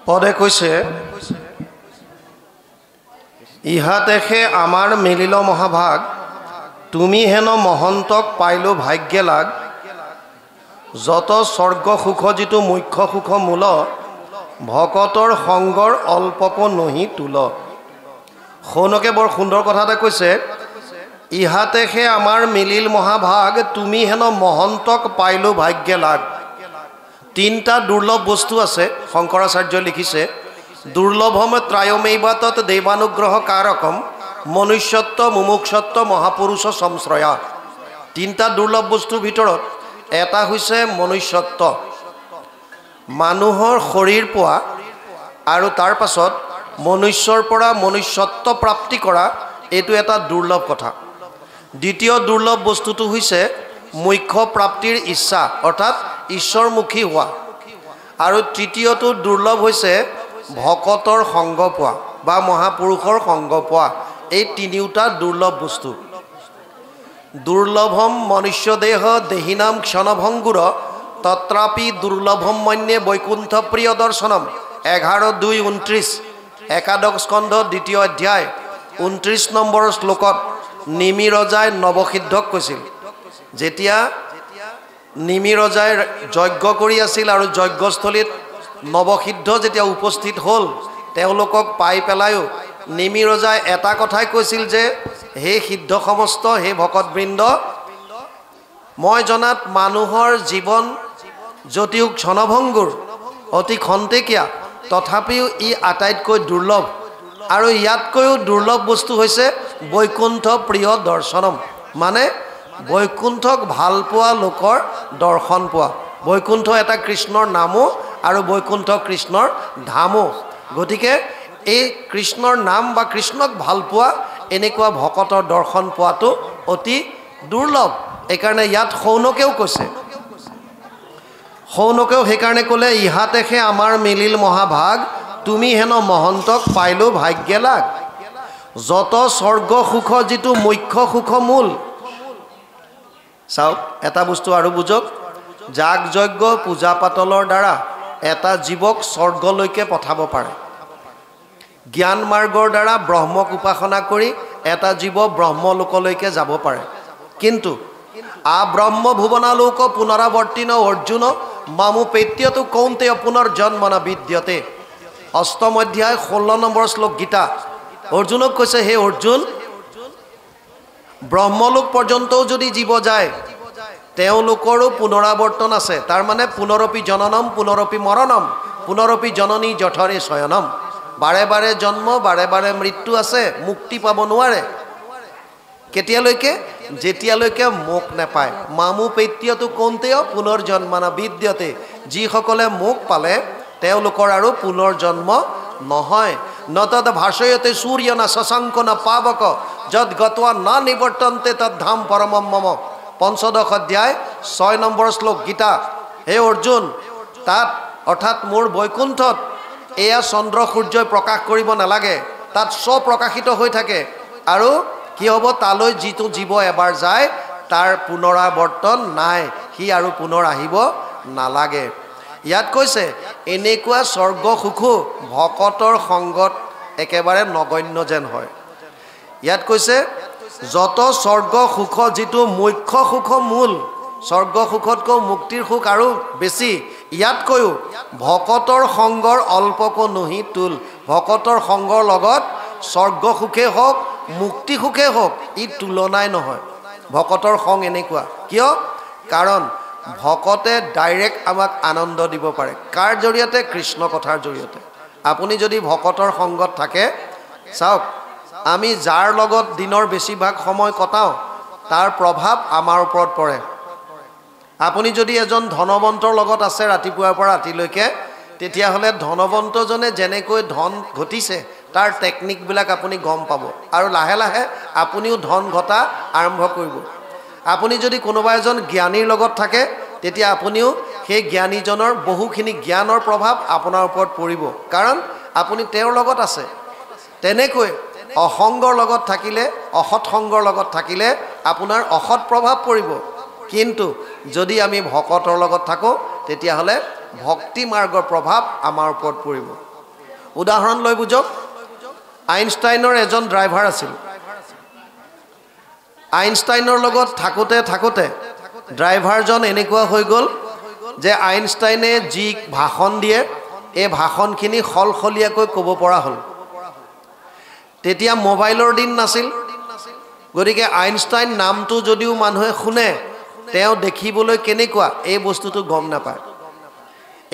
পদে কৈছে ইহাতেহে আমাৰ মিলিল মহাভাগ তুমি হেন মহন্তক পাইলো ভাগ্যে লাগ যত স্বৰ্গ সুখ যিটো মুখ্য সুখ মূল ভকতৰ সংগৰ অল্পক নহি তুল। শৌনকে বৰ সুন্দৰ কথা এটা কৈছে ইহাতেহে আমাৰ মিলিল মহাভাগ তুমি হেন মহন্তক পাইলো ভাগ্যে লাগ। তিনিটা দুৰ্লভ বস্তু আছে শংকৰাচাৰ্যই লিখিছে দুৰ্লভম ত্ৰায়মেবা তৎ দেৱানুগ্ৰহ কাৰকম মনুষ্যত্ব মুমুক্ষত্ব মহাপুৰুষ সংশ্ৰয়া। তিনিটা দুৰ্লভ বস্তুৰ ভিতৰত এটা হৈছে মনুষ্যত্ব মানুহৰ শৰীৰ পোৱা আৰু তাৰ পাছত মনুষ্যৰ পৰা মনুষ্যত্ব প্ৰাপ্তি কৰা এইটো এটা দুৰ্লভ কথা। দ্বিতীয় দুৰ্লভ বস্তুটো হৈছে মুখ্য প্ৰাপ্তিৰ ইচ্ছা অৰ্থাৎ ঈশ্বৰমুখী হোৱা আৰু তৃতীয়টো দুৰ্লভ হৈছে ভকতৰ সংগ পোৱা বা মহাপুৰুষৰ সংগ পোৱা। এই তিনিওটা দুৰ্লভ বস্তু। দুৰ্লভম মনুষ্য দেহ দেহিনাম ক্ষণভংগুৰ তত্ৰাপি দুৰ্লভম মন্যে বৈকুণ্ঠ প্ৰিয় দৰ্শনম 11:2-29 একাদশ স্কন্ধ দ্বিতীয় অধ্যায় 29 নম্বৰ শ্লোকত নিমি ৰজাই নৱসিদ্ধক কৈছিল যেতিয়া নিমি ৰজাই যজ্ঞ কৰি আছিল আৰু যজ্ঞস্থলীত নৱসিদ্ধ যেতিয়া উপস্থিত হ'ল তেওঁলোকক পাই পেলায়ো নিমি ৰজাই এটা কথাই কৈছিল যে হে সিদ্ধ সমস্ত হে ভকতবৃন্দ মই জনাত মানুহৰ জীৱন যদিও ক্ষণভংগুৰ অতি খন্তেকীয়া তথাপিও ই আটাইতকৈ দুৰ্লভ আৰু ইয়াতকৈও দুৰ্লভ বস্তু হৈছে বৈকুণ্ঠ প্ৰিয় দৰ্শনম মানে বৈকুণ্ঠক ভাল পোৱা লোকৰ দৰ্শন পোৱা। বৈকুণ্ঠ এটা কৃষ্ণৰ নামো আৰু বৈকুণ্ঠ কৃষ্ণৰ ধামো। গতিকে এই কৃষ্ণৰ নাম বা কৃষ্ণক ভাল পোৱা এনেকুৱা ভকতৰ দৰ্শন পোৱাটো অতি দুৰ্লভ। এইকাৰণে ইয়াত শৌনকেও কৈছে শৌনকেও সেইকাৰণে ক'লে ইহাতেহে আমাৰ মিলিল মহাভাগ তুমি হেন মহন্তক পাইলো ভাগ্যে লাগ যত স্বৰ্গ সুখ যিটো মুখ্য সুখ মূল। চাওক এটা বস্তু আৰু বুজক যাগ যজ্ঞ পূজা পাতলৰ দ্বাৰা এটা জীৱক স্বৰ্গলৈকে পঠাব পাৰে। জ্ঞান মাৰ্গৰ দ্বাৰা ব্ৰহ্মক উপাসনা কৰি এটা জীৱ ব্ৰহ্মলোকলৈকে যাব পাৰে। কিন্তু আব্ৰহ্ম ভুৱনালোক পুনৰাৱৰ্তিন অৰ্জুন মামুপেত্যতু কৌন্তেয় পুনৰ্জন্ম ন বিদ্যতে। অষ্টম অধ্যায় 16 নম্বৰ শ্লোক গীতা অৰ্জুনক কৈছে হে অৰ্জুন ব্ৰহ্মলোক পৰ্যন্তও যদি জীৱ যায় তেওঁলোকৰো পুনৰাৱৰ্তন আছে। তাৰমানে পুনৰপি জননম পুনৰপি মৰণম পুনৰপি জননী জঠৰে শয়নম। বাৰে বাৰে জন্ম বাৰে বাৰে মৃত্যু আছে মুক্তি পাব নোৱাৰে। কেতিয়ালৈকে যেতিয়ালৈকে মোক নেপায়। মামু পেত্যতু কৌন্তেয় পুনৰ্জন্ম বিদ্যতে যিসকলে মোক পালে তেওঁলোকৰ আৰু পুনৰ্জন্ম নহয়। নতদ ভাষয়তে সূৰ্য ন শশাংক ন পাৱক যদ গত্বা ন নিবৰ্তন্তে তদ ধাম পৰমম মম। পঞ্চদশ অধ্যায় 6 নম্বৰ শ্লোক গীতা। হে অৰ্জুন তাত অৰ্থাৎ মোৰ বৈকুণ্ঠত এয়া চন্দ্ৰ সূৰ্যই প্ৰকাশ কৰিব নালাগে তাত স্বপ্ৰকাশিত হৈ থাকে আৰু কি হ'ব তালৈ যিটো জীৱ এবাৰ যায় তাৰ পুনৰাৱৰ্তন নাই সি আৰু পুনৰ আহিব নালাগে। ইয়াত কৈছে এনেকুৱা স্বৰ্গ সুখো ভকতৰ সংগত একেবাৰে নগণ্য যেন হয়। ইয়াত কৈছে যত স্বৰ্গ সুখ যিটো মুখ্য সুখ মূল স্বৰ্গ সুখতকৈ মুক্তিৰ সুখ আৰু বেছি ইয়াতকৈও ভকতৰ সংগৰ অল্পকো নহি তুল। ভকতৰ সংগৰ লগত স্বৰ্গ সুখে হওক মুক্তি সুখে হওক ই তুলনাই নহয়। ভকতৰ সং এনেকুৱা কিয় কাৰণ ভকতে ডাইৰেক্ট আমাক আনন্দ দিব পাৰে। কাৰ জৰিয়তে কৃষ্ণ কথাৰ জৰিয়তে। আপুনি যদি ভকতৰ সংগত থাকে চাওক আমি যাৰ লগত দিনৰ বেছিভাগ সময় কটাওঁ তাৰ প্ৰভাৱ আমাৰ ওপৰত পৰে। আপুনি যদি এজন ধনৱন্তৰ লগত আছে ৰাতিপুৱাৰ পৰা ৰাতিলৈকে তেতিয়াহ'লে ধনৱন্তজনে যেনেকৈ ধন ঘটিছে তাৰ টেকনিকবিলাক আপুনি গম পাব আৰু লাহে লাহে আপুনিও ধন ঘটা আৰম্ভ কৰিব। আপুনি যদি কোনোবা এজন জ্ঞানীৰ লগত থাকে তেতিয়া আপুনিও সেই জ্ঞানীজনৰ বহুখিনি জ্ঞানৰ প্ৰভাৱ আপোনাৰ ওপৰত পৰিব কাৰণ আপুনি তেওঁৰ লগত আছে। তেনেকৈ অসংগৰ লগত থাকিলে অসৎ সংগৰ লগত থাকিলে আপোনাৰ অসৎ প্ৰভাৱ পৰিব। কিন্তু যদি আমি ভকতৰ লগত থাকোঁ তেতিয়াহ'লে ভক্তি মাৰ্গৰ প্ৰভাৱ আমাৰ ওপৰত পৰিব। উদাহৰণ লৈ বুজক আইনষ্টাইনৰ এজন ড্ৰাইভাৰ আছিল আইনষ্টাইনৰ লগত থাকোতে থাকোতে ড্ৰাইভাৰজন এনেকুৱা হৈ গ'ল যে আইনষ্টাইনে যি ভাষণ দিয়ে এই ভাষণখিনি খলখলীয়াকৈ ক'ব পৰা হ'ল তেতিয়া মোবাইলৰ দিন নাছিল গতিকে আইনষ্টাইন নামটো যদিও মানুহে শুনে তেওঁ দেখিবলৈ কেনেকুৱা এই বস্তুটো গম নাপায়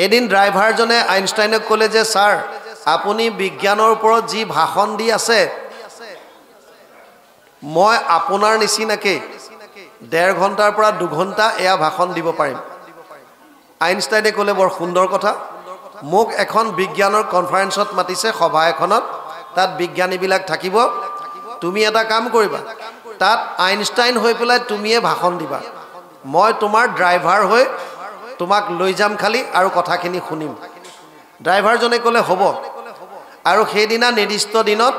এদিন ড্ৰাইভাৰজনে আইনষ্টাইনক ক'লে যে ছাৰ আপুনি বিজ্ঞানৰ ওপৰত যি ভাষণ দি আছে মই আপোনাৰ নিচিনাকৈ 1.5 ঘণ্টাৰ পৰা 2 ঘণ্টা এয়া ভাষণ দিব পাৰিম আইনষ্টাইনে ক'লে বৰ সুন্দৰ কথা মোক এখন বিজ্ঞানৰ কনফাৰেন্সত মাতিছে সভা এখনত তাত বিজ্ঞানীবিলাক থাকিব তুমি এটা কাম কৰিবা তাত আইনষ্টাইন হৈ পেলাই তুমিয়ে ভাষণ দিবা মই তোমাৰ ড্ৰাইভাৰ হৈ তোমাক লৈ যাম খালি আৰু কথাখিনি শুনিম ড্ৰাইভাৰজনে ক'লে হ'ব আৰু সেইদিনা নিৰ্দিষ্ট দিনত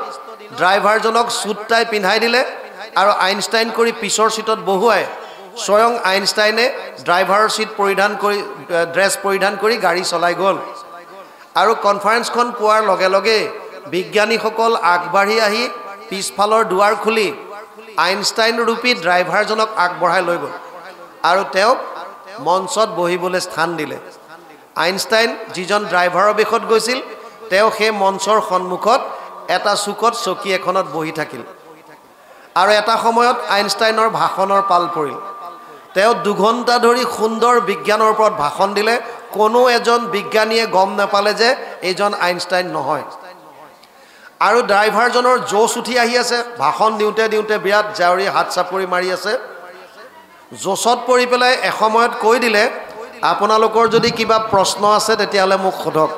ড্ৰাইভাৰজনক সুট টাই পিন্ধাই দিলে আৰু আইনষ্টাইন কৰি পিছৰ সিটত বহুৱাই স্বয়ং আইনষ্টাইনে ড্ৰাইভাৰৰ সিট পৰিধান কৰি ড্ৰেছ পৰিধান কৰি গাড়ী চলাই গ'ল আৰু কনফাৰেন্সখন পোৱাৰ লগে লগে বিজ্ঞানীসকল আগবাঢ়ি আহি পিছফালৰ দুৱাৰ খুলি আইনষ্টাইন ৰূপী ড্ৰাইভাৰজনক আগবঢ়াই লৈ গ'ল আৰু তেওঁক মঞ্চত বহিবলৈ স্থান দিলে আইনষ্টাইন যিজন ড্ৰাইভাৰৰ বেশত গৈছিল তেওঁ সেই মঞ্চৰ সন্মুখত এটা চুকত চকী এখনত বহি থাকিল আৰু এটা সময়ত আইনষ্টাইনৰ ভাষণৰ পাল পৰিল তেওঁ 2 ঘণ্টা ধৰি সুন্দৰ বিজ্ঞানৰ ওপৰত ভাষণ দিলে কোনো এজন বিজ্ঞানীয়ে গম নাপালে যে এইজন আইনষ্টাইন নহয় আৰু ড্ৰাইভাৰজনৰ জোশ উঠি আহি আছে ভাষণ দিওঁতে দিওঁতে বিৰাট জাউৰি হাত চাপৰি মাৰি আছে জোশত পৰি পেলাই এসময়ত কৈ দিলে আপোনালোকৰ যদি কিবা প্ৰশ্ন আছে তেতিয়াহ'লে মোক সোধক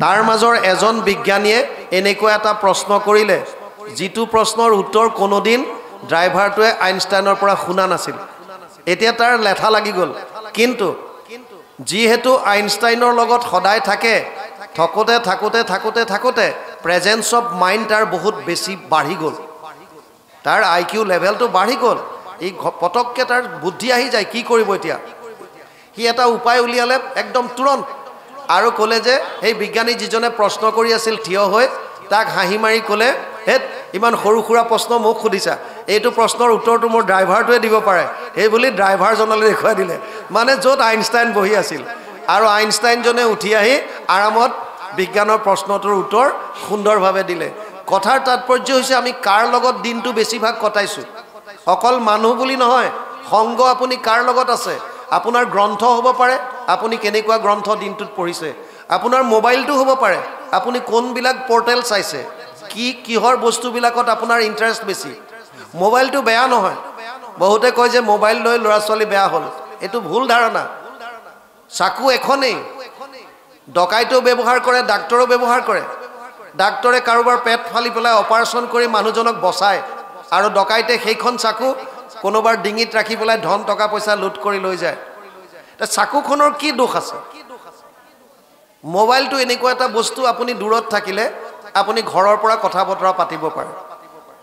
তাৰ মাজৰ এজন বিজ্ঞানীয়ে এনেকুৱা এটা প্ৰশ্ন কৰিলে যিটো প্ৰশ্নৰ উত্তৰ কোনোদিন ড্ৰাইভাৰটোৱে আইনষ্টাইনৰ পৰা শুনা নাছিল এতিয়া তাৰ লেঠা লাগি গ'ল কিন্তু যিহেতু আইনষ্টাইনৰ লগত সদায় থাকে থাকোতে থাকোতে থাকোতে থাকোতে প্ৰেজেন্স অফ মাইণ্ড তাৰ বহুত বেছি বাঢ়ি গ'ল তাৰ আইকিউ লেভেলটো বাঢ়ি গ'ল এই পটককৈ তাৰ বুদ্ধি আহি যায় কি কৰিব এতিয়া সি এটা উপায় উলিয়ালে একদম তুৰন্ত আৰু ক'লে যে সেই বিজ্ঞানী যিজনে প্ৰশ্ন কৰি আছিল থিয় হৈ তাক হাঁহি মাৰি ক'লে হে ইমান সৰু সুৰা প্ৰশ্ন মোক সুধিছা এইটো প্ৰশ্নৰ উত্তৰটো মোৰ ড্ৰাইভাৰটোৱে দিব পাৰে সেই বুলি ড্ৰাইভাৰজনলৈ দেখুৱাই দিলে মানে য'ত আইনষ্টাইন বহি আছিল আৰু আইনষ্টাইনজনে উঠি আহি আৰামত বিজ্ঞানৰ প্ৰশ্নটোৰ উত্তৰ সুন্দৰভাৱে দিলে কথাৰ তাৎপৰ্য হৈছে আমি কাৰ লগত দিনটো বেছিভাগ কটাইছোঁ অকল মানুহ বুলি নহয় সংগ আপুনি কাৰ লগত আছে আপোনাৰ গ্ৰন্থ হ'ব পাৰে আপুনি কেনেকুৱা গ্ৰন্থ দিনটোত পঢ়িছে আপোনাৰ মোবাইলটো হ'ব পাৰে আপুনি কোনবিলাক পৰ্টেল চাইছে কিহৰ বস্তুবিলাকত আপোনাৰ ইণ্টাৰেষ্ট বেছি মোবাইলটো বেয়া নহয় বহুতে কয় যে মোবাইল লৈ ল'ৰা ছোৱালী বেয়া হ'ল এইটো ভুল ধাৰণা চাকু এখনেই ডকাইতেও ব্যৱহাৰ কৰে ডাক্তৰেও ব্যৱহাৰ কৰে ডাক্তৰে কাৰোবাৰ পেট ফালি পেলাই অপাৰেশ্যন কৰি মানুহজনক বচায় আৰু ডকাইতে সেইখন চাকু কোনোবাৰ ডিঙিত ৰাখি পেলাই ধন টকা পইচা লুট কৰি লৈ যায় তে চাকুখনৰ কি দোষ আছে মোবাইলটো এনেকুৱা এটা বস্তু আপুনি দূৰত থাকিলে আপুনি ঘৰৰ পৰা কথা বতৰা পাতিব পাৰে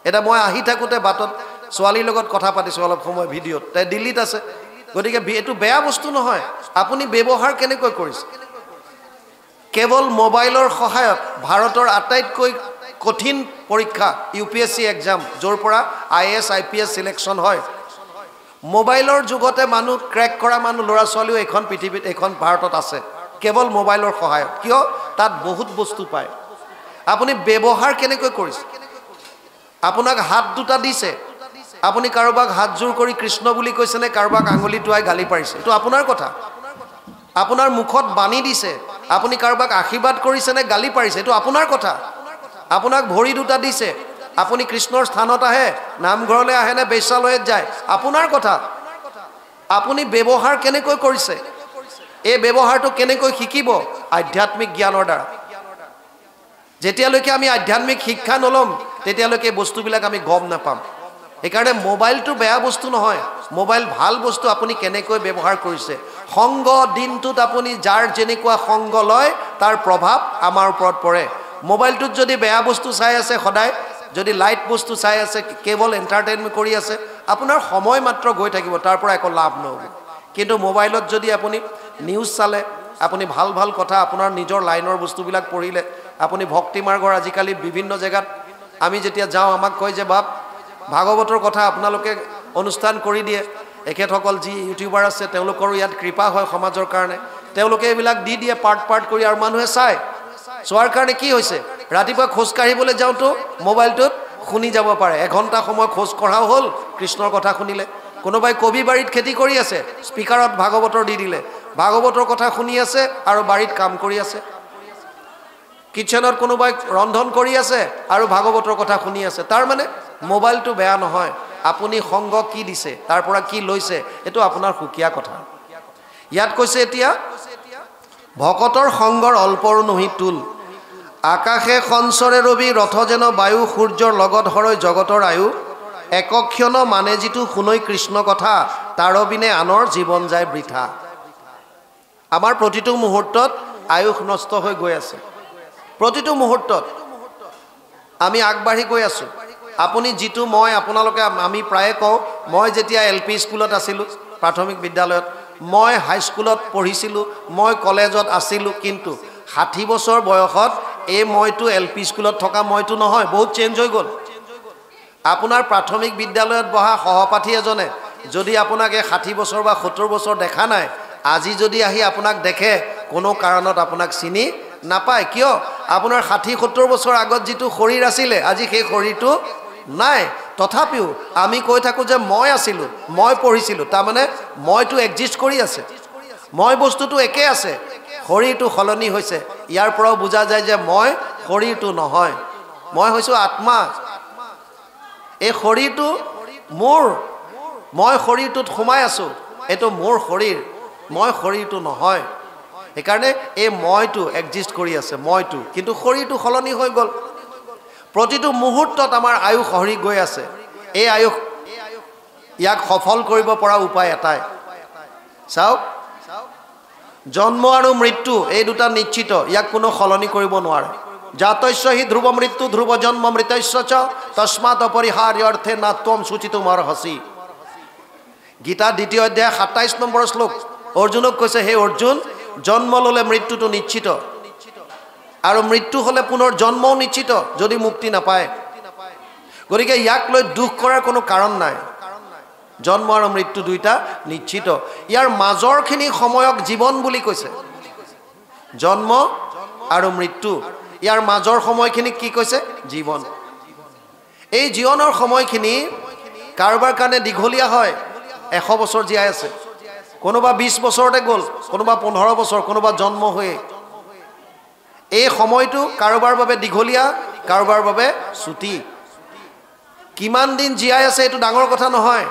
এটা মই আহি থাকোতে বাটত ছোৱালীৰ লগত কথা পাতিছোঁ অলপ সময় ভিডিঅ'ত তাই দিল্লীত আছে গতিকে এইটো বেয়া বস্তু নহয় আপুনি ব্যৱহাৰ কেনেকৈ কৰিছে কেৱল মোবাইলৰ সহায়ত ভাৰতৰ আটাইতকৈ কঠিন পৰীক্ষা ইউপিএছচি এক্সাম য'ৰ পৰা IAS IPS সিলেকশ্যন হয় মোবাইলৰ যুগতে মানুহ ক্ৰেক কৰা মানুহ ল'ৰা ছোৱালীও এখন পৃথিৱীত এখন ভাৰতত আছে কেৱল মোবাইলৰ সহায়ত কিয় তাত বহুত বস্তু পায় আপুনি ব্যৱহাৰ কেনেকৈ কৰিছে আপোনাক হাত দুটা দিছে আপুনি কাৰোবাক হাত জোৰ কৰি কৃষ্ণ বুলি কৈছে নে কাৰোবাক আঙুলি টুৱাই গালি পাৰিছে এইটো আপোনাৰ কথা আপোনাৰ মুখত বাণী দিছে আপুনি কাৰোবাক আশীৰ্বাদ কৰিছে নে গালি পাৰিছে এইটো আপোনাৰ কথা আপোনাক ভৰি দুটা দিছে আপুনি কৃষ্ণৰ স্থানত আহে নামঘৰলৈ আহে নে বেশ্যালয়ত যায় আপোনাৰ কথা আপুনি ব্যৱহাৰ কেনেকৈ কৰিছে এই ব্যৱহাৰটো কেনেকৈ শিকিব আধ্যাত্মিক জ্ঞানৰ দ্বাৰা যেতিয়ালৈকে আমি আধ্যাত্মিক শিক্ষা নলম তেতিয়ালৈকে বস্তুবিলাক আমি গম নাপাম সেইকাৰণে মোবাইলটো বেয়া বস্তু নহয় মোবাইল ভাল বস্তু আপুনি কেনেকৈ ব্যৱহাৰ কৰিছে সংগ দিনটোত আপুনি যাৰ যেনেকুৱা সংগ লয় তাৰ প্ৰভাৱ আমাৰ ওপৰত পৰে মোবাইলটোত যদি বেয়া বস্তু চাই আছে সদায় যদি লাইট বস্তু চাই আছে কেৱল এণ্টাৰটেইনমেণ্ট কৰি আছে আপোনাৰ সময় মাত্ৰ গৈ থাকিব তাৰ পৰা একো লাভ নহ'ব কিন্তু মোবাইলত যদি আপুনি নিউজ চালে আপুনি ভাল ভাল কথা আপোনাৰ নিজৰ লাইনৰ বস্তুবিলাক পঢ়িলে আপুনি ভক্তি মাৰ্গৰ আজিকালি বিভিন্ন জেগাত আমি যেতিয়া যাওঁ আমাক কয় যে বাপ ভাগৱতৰ কথা আপোনালোকে অনুষ্ঠান কৰি দিয়ে এখেতসকল যি ইউটিউবাৰ আছে তেওঁলোকৰো ইয়াত কৃপা হয় সমাজৰ কাৰণে তেওঁলোকে এইবিলাক দি দিয়ে পাৰ্ট কৰি আৰু মানুহে চায় চোৱাৰ কাৰণে কি হৈছে ৰাতিপুৱা খোজ কাঢ়িবলৈ যাওঁতো মোবাইলটোত শুনি যাব পাৰে এঘণ্টা সময় খোজ কঢ়াও হ'ল কৃষ্ণৰ কথা শুনিলে কোনোবাই কবি বাৰীত খেতি কৰি আছে স্পিকাৰত ভাগৱতৰ দি দিলে ভাগৱতৰ কথা শুনি আছে আৰু বাৰীত কাম কৰি আছে কিচেনত কোনোবাই ৰন্ধন কৰি আছে আৰু ভাগৱতৰ কথা শুনি আছে তাৰ মানে মোবাইলটো বেয়া নহয় আপুনি সংগ কি দিছে তাৰ পৰা কি লৈছে এটো আপোনাৰ সুকিয়া কথা ইয়াত কৈছে এতিয়া ভকতৰ সংগৰ অল্পৰো নহি তুল আকাশে সঞ্চৰে ৰবি ৰথ যেন বায়ু সূৰ্যৰ লগত হৰৈ জগতৰ আয়ু একক্ষণ মানে যিটো শুনৈ কৃষ্ণ কথা তাৰ বিনে আনৰ জীৱন যায় বৃথা আমাৰ প্ৰতিটো মুহূৰ্তত আয়ুষ নষ্ট হৈ গৈ আছে প্ৰতিটো মুহূৰ্তত আমি আগবাঢ়ি গৈ আছো আপুনি যিটো মই আপোনালোকে আমি প্ৰায়ে কওঁ মই যেতিয়া এলপি স্কুলত আছিলোঁ প্ৰাথমিক বিদ্যালয়ত মই হাইস্কুলত পঢ়িছিলোঁ মই কলেজত আছিলোঁ কিন্তু 60 বছৰ বয়সত এই মইটো এলপি স্কুলত থকা মইটো নহয় বহুত চেঞ্জ হৈ গ'ল আপোনাৰ প্ৰাথমিক বিদ্যালয়ত বহা সহপাঠী এজনে যদি আপোনাক 60 বছৰ বা 70 বছৰ দেখা নাই আজি যদি আহি আপোনাক দেখে কোনো কাৰণত আপোনাক চিনি নাপায় কিয় আপোনাৰ 60-70 বছৰ আগত যিটো শৰীৰ আছিলে আজি সেই শৰীৰটো নাই তথাপিও আমি কৈ থাকো যে মই আছিলোঁ মই পঢ়িছিলোঁ তাৰ মানে মইটো এক্সিষ্ট কৰি আছে মই বস্তুটো একে আছে শৰীৰটো সলনি হৈছে ইয়াৰ পৰাও বুজা যায় যে মই শৰীৰটো নহয় মই হৈছো আত্মা এই শৰীৰটো মোৰ মই শৰীৰটোত সোমাই আছো এটো মোৰ শৰীৰ মই শৰীৰটো নহয় সেইকাৰণে এই মইটো এক্সিষ্ট কৰি আছে মইটো কিন্তু শৰীৰটো সলনি হৈ গ'ল প্ৰতিটো মুহূৰ্তত আমাৰ আয়ুষ হৰি গৈ আছে এই আয়ুষ ইয়াক সফল কৰিব পৰা উপায় এটাই চাওক জন্ম আৰু মৃত্যু এই দুটা নিশ্চিত ইয়াক কোনো সলনি কৰিব নোৱাৰে জাতস্য হি ধ্ৰুৱ মৃত্যু ধ্ৰুৱ জন্ম মৃতস্য চ তস্মাৎ অপৰিহাৰ্য অৰ্থে না ত্বম সূচিতুম অৰ্হসি গীতা 2য় অধ্যায় 27 নম্বৰ শ্লোক অৰ্জুনক কৈছে হে অৰ্জুন জন্ম ললে মৃত্যুটো নিশ্চিত আৰু মৃত্যু হলে পুনৰ জন্মও নিশ্চিত যদি মুক্তি নাপায় গতিকে ইয়াক লৈ দুখ কৰাৰ কোনো কাৰণ নাই জন্ম আৰু মৃত্যু দুইটা নিশ্চিত ইয়াৰ মাজৰখিনি সময়ক জীৱন বুলি কৈছে জন্ম আৰু মৃত্যু ইয়াৰ মাজৰ সময়খিনি কি কৈছে জীৱন এই জীৱনৰ সময়খিনি কাৰোবাৰ কাৰণে দীঘলীয়া হয় 100 বছৰ জীয়াই আছে কোনোবা 20 বছৰতে গ'ল কোনোবা 15 বছৰ কোনোবা জন্ম হৈ এই সময়টো কাৰোবাৰ বাবে দীঘলীয়া কাৰোবাৰ বাবে ছুটি কিমান দিন জীয়াই আছে এটো ডাঙৰ কথা নহয়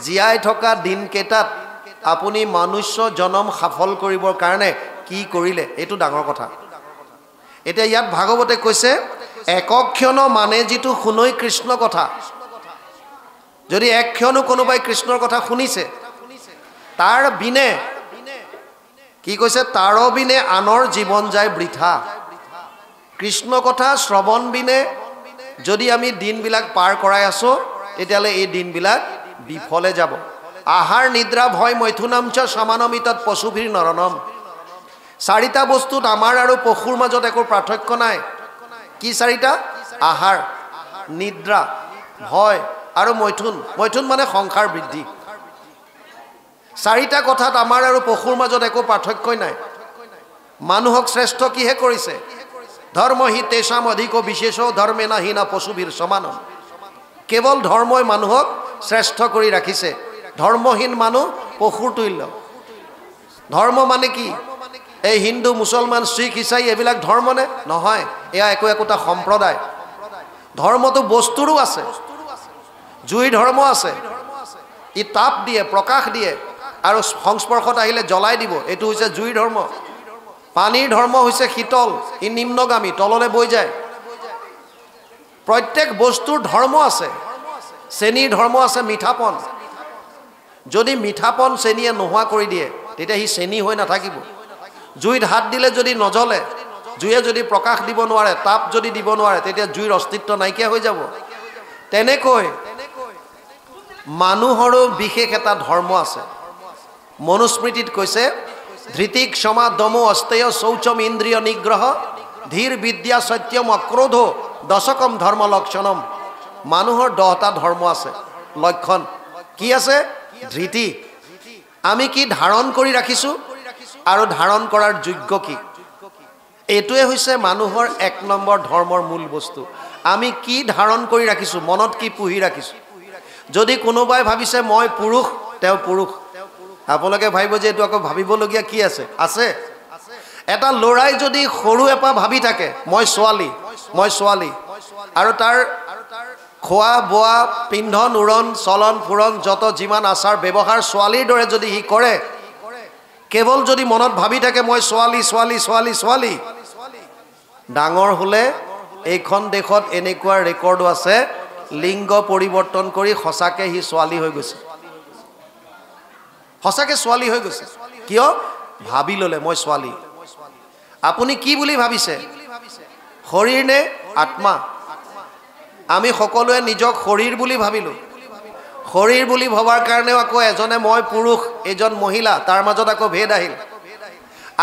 জীয়াই থকা দিন কেইটাত আপুনি মনুষ্য জনম সফল কৰিবৰ কাৰণে কি কৰিলে এটো ডাঙৰ কথা এতিয়া ইয়াত ভাগৱতে কৈছে একক্ষণ মানে যিটো শুনৈ কৃষ্ণ কথা যদি এক ক্ষণো কোনোবাই কৃষ্ণৰ কথা শুনিছে তাৰ বিনে কি কৈছে তাৰ বিনে আনৰ জীৱন যায় বৃথা কৃষ্ণ কথা শ্ৰৱণ বিনে যদি আমি দিনবিলাক পাৰ কৰাই আছো তেতিয়ালে এই দিনবিলাক বিফলে যাব আহাৰ নিদ্ৰা ভয় মৈথুনাম চ সমানমিতত পশুভীৰ নৰনম চাৰিটা বস্তুত আমাৰ আৰু পশুৰ মাজত একো পাৰ্থক্য নাই কি চাৰিটা আহাৰ নিদ্ৰা ভয় আৰু মৈথুন মৈথুন মানে সংসাৰ বৃদ্ধি চাৰিটা কথাত আমাৰ আৰু পশুৰ মাজত একো পাৰ্থক্যই নাই মানুহক শ্ৰেষ্ঠ কিহে কৰিছে ধৰ্ম হি তেষাম অধিক বিশেষ ধৰ্মে না হিনা পশুভীৰ সমানম কেৱল ধৰ্মই মানুহক শ্ৰেষ্ঠ কৰি ৰাখিছে ধৰ্মহীন মানুহ পশুৰ তুল্য ধৰ্ম মানে কি এই হিন্দু মুছলমান শিখ ইসাই এইবিলাক ধৰ্ম নে নহয় এয়া একোটা সম্প্ৰদায় ধৰ্মটো বস্তুৰো আছে জুই ধৰ্ম আছে ই তাপ দিয়ে প্ৰকাশ দিয়ে আৰু সংস্পৰ্শত আহিলে জ্বলাই দিব এটো হৈছে জুই ধৰ্ম পানীৰ ধৰ্ম হৈছে শীতল ই নিম্নগামী তললে বৈ যায় প্ৰত্যেক বস্তুৰ ধৰ্ম আছে চেনিৰ ধৰ্ম আছে মিঠাপন যদি মিঠাপন চেনিয়ে নোহোৱা কৰি দিয়ে তেতিয়া হি চেনি হৈ নাথাকিব জুইত হাত দিলে যদি নজ্বলে জুয়ে যদি প্ৰকাশ দিব নোৱাৰে তাপ যদি দিব নোৱাৰে তেতিয়া জুইৰ অস্তিত্ব নাইকিয়া হৈ যাব তেনেকৈ মানুহৰো বিশেষ এটা ধৰ্ম আছে মনুস্মৃতিত কৈছে ধৃতি ক্ষমা দম অস্তেয় শৌচম ইন্দ্ৰিয় নিগ্ৰহ ধীৰ বিদ্যা সত্যম অক্ৰোধ দশকম ধৰ্ম লক্ষণম। মানুহৰ 10টা ধৰ্ম আছে, লক্ষণ কি আছে? ধৃতি, আমি কি ধাৰণ কৰি ৰাখিছোঁ আৰু ধাৰণ কৰাৰ যোগ্য কি, এইটোৱে হৈছে মানুহৰ 1 নম্বৰ ধৰ্মৰ মূল বস্তু। আমি কি ধাৰণ কৰি ৰাখিছোঁ, মনত কি পুহি ৰাখিছোঁ। যদি কোনোবাই ভাবিছে মই পুৰুষ, তেওঁ পুৰুষ। আপোনালোকে ভাবিব যে এইটো আকৌ ভাবিবলগীয়া কি আছে? আছে। এটা ল'ৰাই যদি সৰু এপা ভাবি থাকে মই ছোৱালী, মই ছোৱালী, আৰু তাৰ খোৱা বোৱা পিন্ধন উৰণ চলন ফুৰণ যত যিমান আচাৰ ব্যৱহাৰ ছোৱালীৰ দৰে যদি সি কৰে, কেৱল যদি মনত ভাবি থাকে মই ছোৱালী ছোৱালী ছোৱালী ছোৱালী, ডাঙৰ হ'লে এইখন দেশত এনেকুৱা ৰেকৰ্ডো আছে লিংগ পৰিৱৰ্তন কৰি সঁচাকে সি ছোৱালী হৈ গৈছে, সঁচাকে ছোৱালী হৈ গৈছে। কিয়? ভাবি ল'লে মই ছোৱালী। আপুনি কি বুলি ভাবিছে? শৰীৰ নে আত্মা? আমি সকলোৱে নিজক শৰীৰ বুলি ভাবিলোঁ। শৰীৰ বুলি ভবাৰ কাৰণেও আকৌ এজনে মই পুৰুষ এজন মহিলা, তাৰ মাজত আকৌ ভেদ আহিল।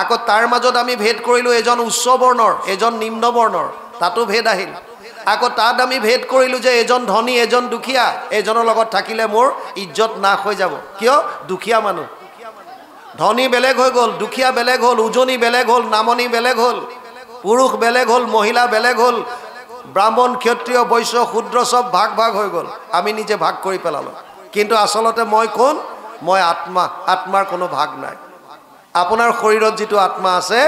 আকৌ তাৰ মাজত আমি ভেদ কৰিলোঁ এজন উচ্চ বৰ্ণৰ এজন নিম্ন বৰ্ণৰ, তাতো ভেদ আহিল। আকৌ তাত আমি ভেদ কৰিলোঁ যে এজন ধনী এজন দুখীয়া, এজনৰ লগত থাকিলে মোৰ ইজ্জত নাশ হৈ যাব। কিয়? দুখীয়া মানুহ। ধনী বেলেগ হৈ গ'ল, দুখীয়া বেলেগ হ'ল, উজনি বেলেগ হ'ল, নামনি বেলেগ হ'ল, পুৰুষ বেলেগ হ'ল, মহিলা বেলেগ হ'ল, ব্ৰাহ্মণ ক্ষত্ৰিয় বৈশ্য শূদ্ৰ সব ভাগ ভাগ হৈ গ'ল। আমি নিজে ভাগ কৰি পেলালোঁ। কিন্তু আচলতে মই কোন? মই আত্মা। আত্মাৰ কোনো ভাগ নাই। আপোনাৰ শৰীৰত যিটো আত্মা আছে,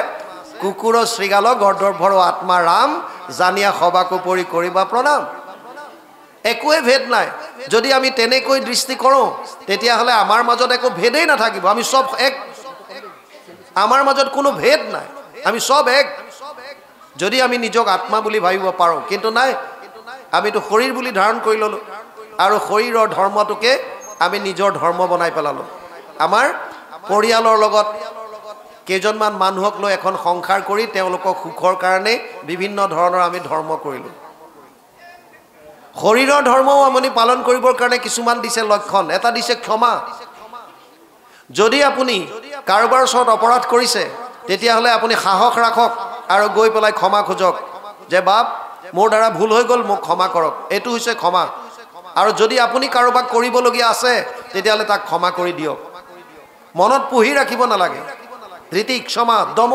কুকুৰ শৃগাল গৰ্দভৰ আত্মা ৰাম জানিয়া সবাকো পৰি কৰিবা প্ৰণাম। একোৱে ভেদ নাই। যদি আমি তেনেকৈ দৃষ্টি কৰোঁ তেতিয়াহ'লে আমাৰ মাজত একো ভেদেই নাথাকিব। আমি সব এক, আমাৰ মাজত কোনো ভেদ নাই, আমি সব এক। যদি আমি নিজক আত্মা বুলি ভাবিব পাৰোঁ, কিন্তু নাই, আমিতো শৰীৰ বুলি ধাৰণ কৰি ল'লোঁ আৰু শৰীৰৰ ধৰ্মটোকে আমি নিজৰ ধৰ্ম বনাই পেলালোঁ। আমাৰ পৰিয়ালৰ লগত কেইজনমান মানুহক লৈ এখন সংসাৰ কৰি তেওঁলোকক সুখৰ কাৰণে বিভিন্ন ধৰণৰ আমি ধৰ্ম কৰিলোঁ। শৰীৰৰ ধৰ্মও আমি পালন কৰিবৰ কাৰণে কিছুমান দিছে লক্ষণ। এটা দিছে ক্ষমা। যদি আপুনি কাৰোবাৰ ওচৰত অপৰাধ কৰিছে তেতিয়াহ'লে আপুনি সাহস ৰাখক আৰু গৈ পেলাই ক্ষমা খোজক যে বাপ মোৰ দ্বাৰা ভুল হৈ গ'ল, মোক ক্ষমা কৰক। এইটো হৈছে ক্ষমা। আৰু যদি আপুনি কাৰোবাক কৰিবলগীয়া আছে তেতিয়াহ'লে তাক ক্ষমা কৰি দিয়ক। মনত পুহি ৰাখিব নালাগে। ধৃতি ক্ষমা দম,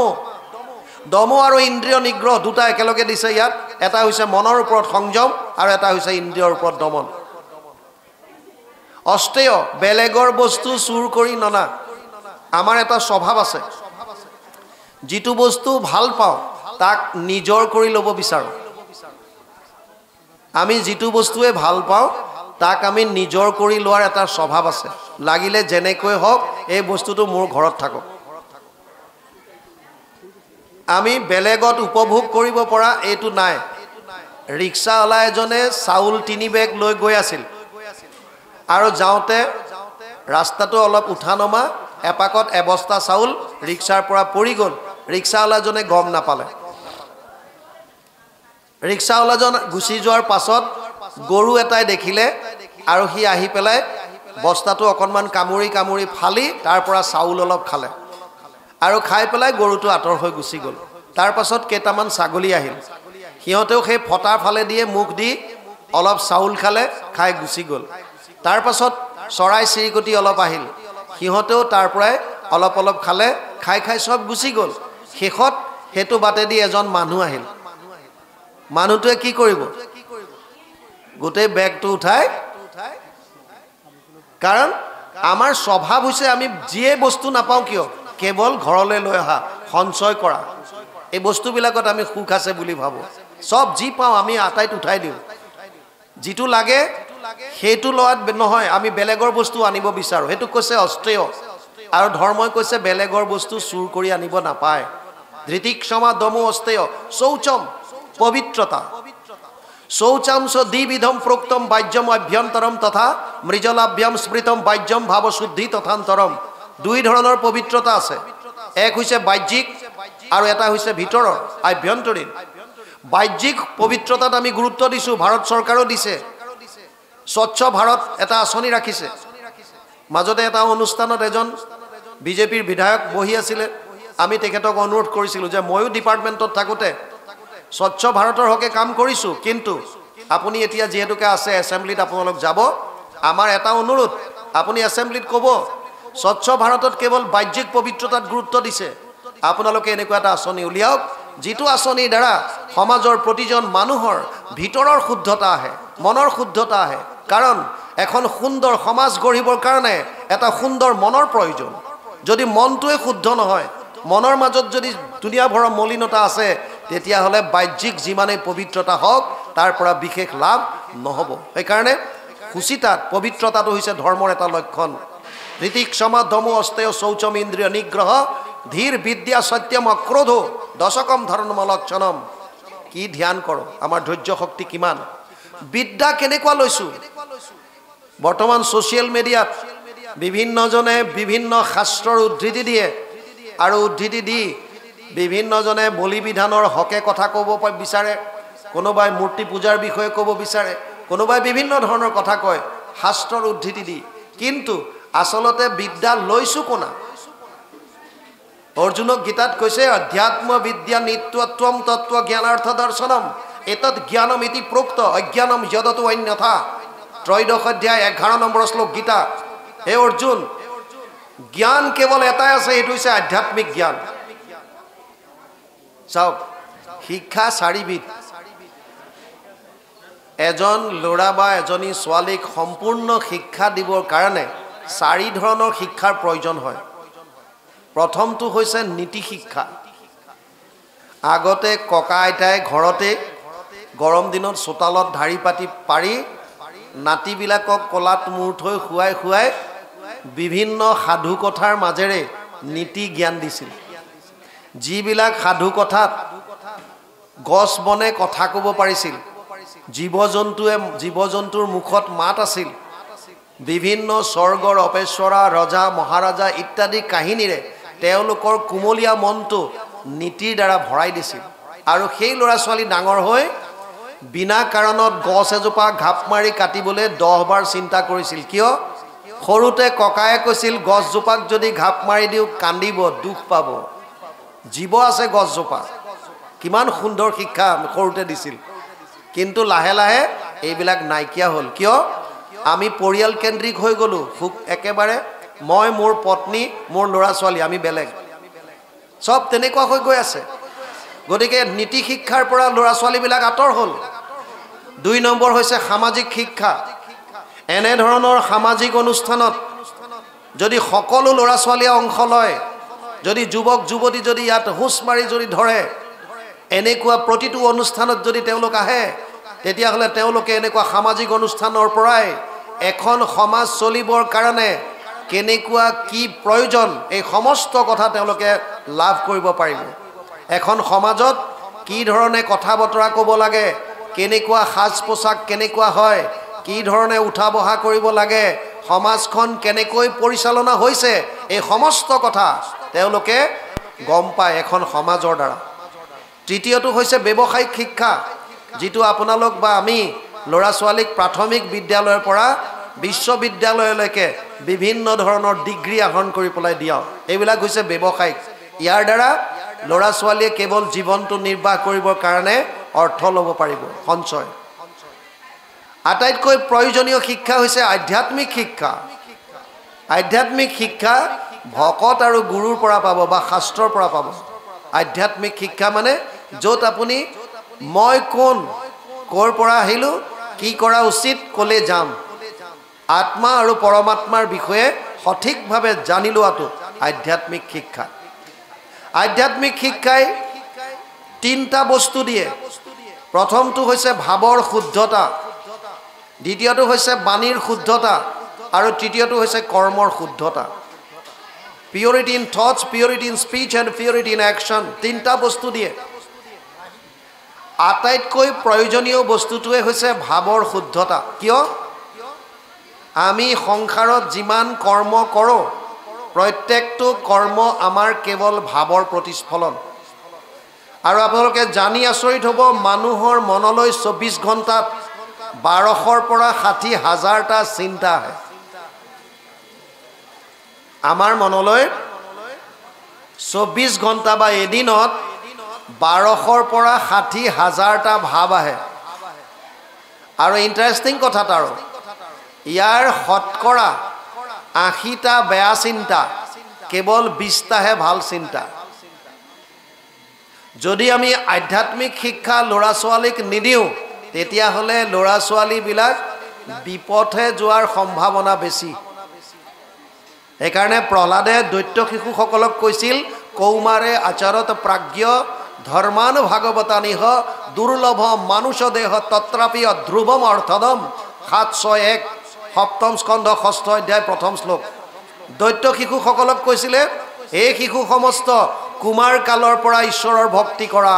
দম আৰু ইন্দ্ৰিয় নিগ্ৰহ দুটা একেলগে দিছে ইয়াত। এটা হৈছে মনৰ ওপৰত সংযম আৰু এটা হৈছে ইন্দ্ৰিয়ৰ ওপৰত দমন। অষ্টেয় বেলেগৰ বস্তু চুৰ কৰি ননা। আমাৰ এটা স্বভাৱ আছে, যিটো বস্তু ভাল পাওঁ তাক নিজৰ কৰি ল'ব বিচাৰোঁ। আমি যিটো বস্তুৱে ভাল পাওঁ তাক আমি নিজৰ কৰি লোৱাৰ এটা স্বভাৱ আছে। লাগিলে যেনেকৈ হওক এই বস্তুটো মোৰ ঘৰত থাকক। আমি বেলেগত উপভোগ কৰিব পৰা এইটো নাই। ৰিক্সাৱালা এজনে চাউল 3 বেগ লৈ গৈ আছিল আৰু যাওঁতে ৰাস্তাটো অলপ উঠা নমা, এপাকত এবস্তা চাউল ৰিক্সাৰ পৰা পৰি গ'ল। ৰিক্সাৱালাজনে গম নাপালে। ৰিক্সাৱালাজন গুচি যোৱাৰ পাছত গৰু এটাই দেখিলে আৰু সি আহি পেলাই বস্তাটো অকণমান কামুৰি কামুৰি ফালি তাৰ পৰা চাউল অলপ খালে আৰু খাই পেলাই গৰুটো আঁতৰ হৈ গুচি গ'ল। তাৰ পাছত কেইটামান ছাগলী আহিল, সিহঁতেও সেই ফটাৰ ফালে দিয়ে মুখ দি অলপ চাউল খালে, খাই গুচি গ'ল। তাৰ পাছত চৰাই চিৰিকটি অলপ আহিল, সিহঁতেও তাৰ পৰাই অলপ অলপ খালে, খাই খাই সব গুচি গ'ল। শেষত সেইটো বাটেদি এজন মানুহ আহিল। মানুহটোৱে কি কৰিব? গোটেই বেগটো উঠাই, কাৰণ আমাৰ স্বভাৱ হৈছে আমি যিয়ে বস্তু নাপাওঁ কিয় কেৱল ঘৰলৈ লৈ অহা, সঞ্চয় কৰা। এই বস্তুবিলাকত আমি সুখ আছে বুলি ভাবোঁ। সব যি পাওঁ আমি আটাইত উঠাই দিওঁ। যিটো লাগে সেইটো লোৱাত নহয়, আমি বেলেগৰ বস্তু আনিব বিচাৰোঁ। সেইটো কৈছে অষ্ট্ৰেয়। আৰু ধৰ্মই কৈছে বেলেগৰ বস্তু চুৰ কৰি আনিব নাপায়। ধৃতি ক্ষমা দম অষ্টেয় শৌচম পবিত্ৰতা। শৌচাম চ দ্বিবিধম প্ৰোক্তম বাহ্যম অভ্যন্তৰম তথা মৃজলাভ্যাম স্মৃতম বাহ্যম ভাৱ শুদ্ধি তথান্তৰম। 2 ধৰণৰ পবিত্ৰতা আছে। এক হৈছে বাহ্যিক আৰু এটা হৈছে ভিতৰৰ আভ্যন্তৰীণ। বাহ্যিক পবিত্ৰতাত আমি গুৰুত্ব দিছোঁ, ভাৰত চৰকাৰেও দিছে। স্বচ্ছ ভাৰত এটা আঁচনি ৰাখিছে। মাজতে এটা অনুষ্ঠানত এজন বিজেপিৰ বিধায়ক বহি আছিলে আমি তেখেতক অনুৰোধ কৰিছিলোঁ যে ময়ো ডিপাৰ্টমেণ্টত থাকোঁতে স্বচ্ছ ভাৰতৰ হকে কাম কৰিছোঁ কিন্তু আপুনি এতিয়া যিহেতুকে আছে এছেম্বলিত আপোনালোক যাব আমাৰ এটা অনুৰোধ আপুনি এছেম্বলিত ক'ব স্বচ্ছ ভাৰতত কেৱল বাহ্যিক পবিত্ৰতাত গুৰুত্ব দিছে আপোনালোকে এনেকুৱা এটা আঁচনি উলিয়াওক যিটো আঁচনিৰ দ্বাৰা সমাজৰ প্ৰতিজন মানুহৰ ভিতৰৰ শুদ্ধতা আহে মনৰ শুদ্ধতা আহে কাৰণ এখন সুন্দৰ সমাজ গঢ়িবৰ কাৰণে এটা সুন্দৰ মনৰ প্ৰয়োজন যদি মনটোৱে শুদ্ধ নহয় মনৰ মাজত যদি দুনিয়া ভৰৰ মলিনতা আছে তেতিয়াহ'লে বাহ্যিক যিমানেই পবিত্ৰতা হওক তাৰ পৰা বিশেষ লাভ নহ'ব সেইকাৰণে সুচিতাত পবিত্ৰতাটো হৈছে ধৰ্মৰ এটা লক্ষণ ঋতিক ক্ষমা দমো অস্তেয় শৌচম ইন্দ্ৰিয় নিগ্ৰহ ধীৰ বিদ্যা সত্যম অক্ৰোধ দশকম ধৰ্ম লক্ষণম কি ধ্যান কৰোঁ আমাৰ ধৈৰ্য শক্তি কিমান বিদ্যা কেনেকুৱা লৈছোঁ বৰ্তমান ছ'চিয়েল মিডিয়াত বিভিন্নজনে বিভিন্ন শাস্ত্ৰৰ উদ্ধৃতি দিয়ে আৰু উদ্ধৃতি দি বিভিন্নজনে বলি বিধানৰ হকে কথা ক'ব বিচাৰে কোনোবাই মূৰ্তি পূজাৰ বিষয়ে ক'ব বিচাৰে কোনোবাই বিভিন্ন ধৰণৰ কথা কয় শাস্ত্ৰৰ উদ্ধৃতি দি কিন্তু আচলতে বিদ্যা লৈছোঁ কোনা অৰ্জুনক গীতাত কৈছে অধ্যাত্ম বিদ্যা নিত্যত্বম তত্ত্ব জ্ঞানাৰ্থ দৰ্শনম এতৎ জ্ঞানম ইতি প্ৰোক্ত অজ্ঞানম যদতো অন্যথা ত্ৰয়োদশ অধ্যায় 11 নম্বৰ শ্লোক গীতা হে অৰ্জুন জ্ঞান কেৱল এটাই আছে এইটো হৈছে আধ্যাত্মিক জ্ঞান চাওক শিক্ষা চাৰিবিধ এজন ল'ৰা বা এজনী ছোৱালীক সম্পূৰ্ণ শিক্ষা দিবৰ কাৰণে চাৰি ধৰণৰ শিক্ষাৰ প্ৰয়োজন হয় প্ৰথমটো হৈছে নীতি শিক্ষা আগতে ককা আইতাই ঘৰতে গৰম দিনত চোতালত ধাৰি পাতি পাৰি নাতিবিলাকক কলাত মূৰ থৈ খুৱাই বিভিন্ন সাধু কথাৰ মাজেৰে নীতি জ্ঞান দিছিল যিবিলাক সাধু কথাত গছ বনে কথা ক'ব পাৰিছিল জীৱ জন্তুৰ মুখত মাত আছিল বিভিন্ন স্বৰ্গৰ অপেশ্বৰা ৰজা মহাৰাজা ইত্যাদি কাহিনীৰে তেওঁলোকৰ কুমলীয়া মনটো নীতিৰ দ্বাৰা ভৰাই দিছিল আৰু সেই ল'ৰা ছোৱালী ডাঙৰ হৈ বিনা কাৰণত গছ এজোপা ঘাপ মাৰি কাটিবলৈ 10 বাৰ চিন্তা কৰিছিল কিয় সৰুতে ককায়ে কৈছিল গছজোপাক যদি ঘাপ মাৰি দিওঁ কান্দিব দুখ পাব জীৱ আছে গছজোপা কিমান সুন্দৰ শিক্ষা সৰুতে দিছিল কিন্তু লাহে লাহে এইবিলাক নাইকিয়া হ'ল কিয় আমি পৰিয়াল কেন্দ্ৰিক হৈ গ'লো একেবাৰে মই মোৰ পত্নী মোৰ ল'ৰা ছোৱালী আমি বেলেগ সব তেনেকুৱা হৈ গৈ আছে গতিকে নীতি শিক্ষাৰ পৰা ল'ৰা ছোৱালীবিলাক আঁতৰ হ'ল 2 নম্বৰ হৈছে সামাজিক শিক্ষা এনে ধৰণৰ সামাজিক অনুষ্ঠানত যদি সকলো ল'ৰা ছোৱালীয়ে অংশ লয় যদি যুৱক যুৱতী যদি ইয়াত হুঁচ মাৰি যদি ধৰে এনেকুৱা প্ৰতিটো অনুষ্ঠানত যদি তেওঁলোক আহে তেতিয়াহ'লে তেওঁলোকে এনেকুৱা সামাজিক অনুষ্ঠানৰ পৰাই এখন সমাজ চলিবৰ কাৰণে কেনেকুৱা কি প্ৰয়োজন এই সমস্ত কথা তেওঁলোকে লাভ কৰিব পাৰিব এখন সমাজত কি ধৰণে কথা বতৰা ক'ব লাগে কেনেকুৱা সাজ পোছাক কেনেকুৱা হয় কি ধৰণে উঠা বহা কৰিব লাগে সমাজখন কেনেকৈ পৰিচালনা হৈছে এই সমস্ত কথা তেওঁলোকে গম পায় এখন সমাজৰ দ্বাৰা তৃতীয়টো হৈছে ব্যৱসায়িক শিক্ষা যিটো আপোনালোক বা আমি ল'ৰা ছোৱালীক প্ৰাথমিক বিদ্যালয়ৰ পৰা বিশ্ববিদ্যালয়লৈকে বিভিন্ন ধৰণৰ ডিগ্ৰী আহৰণ কৰি পেলাই দিয়াওঁ এইবিলাক হৈছে ব্যৱসায়িক ইয়াৰ দ্বাৰা ল'ৰা ছোৱালীয়ে কেৱল জীৱনটো নিৰ্বাহ কৰিবৰ কাৰণে অৰ্থ ল'ব পাৰিব সঞ্চয় আটাইতকৈ প্ৰয়োজনীয় শিক্ষা হৈছে আধ্যাত্মিক শিক্ষা আধ্যাত্মিক শিক্ষা ভকত আৰু গুৰুৰ পৰা পাব বা শাস্ত্ৰৰ পৰা পাব আধ্যাত্মিক শিক্ষা মানে য'ত আপুনি মই কোন ক'ৰ পৰা আহিলোঁ কি কৰা উচিত ক'লে যাম আত্মা আৰু পৰমাত্মাৰ বিষয়ে সঠিকভাৱে জানি লোৱাটো আধ্যাত্মিক শিক্ষা আধ্যাত্মিক শিক্ষাই 3টা বস্তু দিয়ে প্ৰথমটো হৈছে ভাৱৰ শুদ্ধতা দ্বিতীয়টো হৈছে বাণীৰ শুদ্ধতা আৰু তৃতীয়টো হৈছে কৰ্মৰ শুদ্ধতা purity in thoughts purity in speech and purity in action 3টা বস্তু দিয়ে আটাইতকৈ প্ৰয়োজনীয় বস্তুটোৱে হৈছে ভাৱৰ শুদ্ধতা কিয় আমি সংসাৰত যিমান কৰ্ম কৰোঁ প্ৰত্যেকটো কৰ্ম আমাৰ কেৱল ভাৱৰ প্ৰতিস্ফলন আৰু আপোনালোকে জানি আচৰিত হ'ব মানুহৰ মনলৈ 24 ঘণ্টাত 1200ৰ পৰা 60,000টা চিন্তা আহে আমাৰ মনলৈ 24 ঘণ্টা বা এদিনত 1200ৰ পৰা 60,000টা ভাৱ আহে। আৰু ইণ্টাৰেষ্টিং কথা আৰু ইয়াৰ শতকৰা 80টা বেয়া চিন্তা, কেৱল 20টাহে ভাল চিন্তা। যদি আমি আধ্যাত্মিক শিক্ষা ল'ৰা ছোৱালীক নিদিওঁ তেতিয়াহ'লে ল'ৰা ছোৱালীবিলাক বিপথে যোৱাৰ সম্ভাৱনা বেছি। সেইকাৰণে প্ৰহ্লাদে দৈত্য শিশুসকলক কৈছিল কৌমাৰে আচাৰত প্ৰাজ্ঞ ধৰ্মান ভাগৱতানিহ দুৰ্লভ মানুষ দেহ তত্ৰাপি ধ্ৰুৱম অৰ্থদম 761 সপ্তম স্কন্ধ 6ষ্ঠ অধ্যায় 1ম শ্লোক। দৈত্য শিশুসকলক কৈছিলে এই শিশু সমস্ত কুমাৰ কালৰ পৰা ঈশ্বৰৰ ভক্তি কৰা।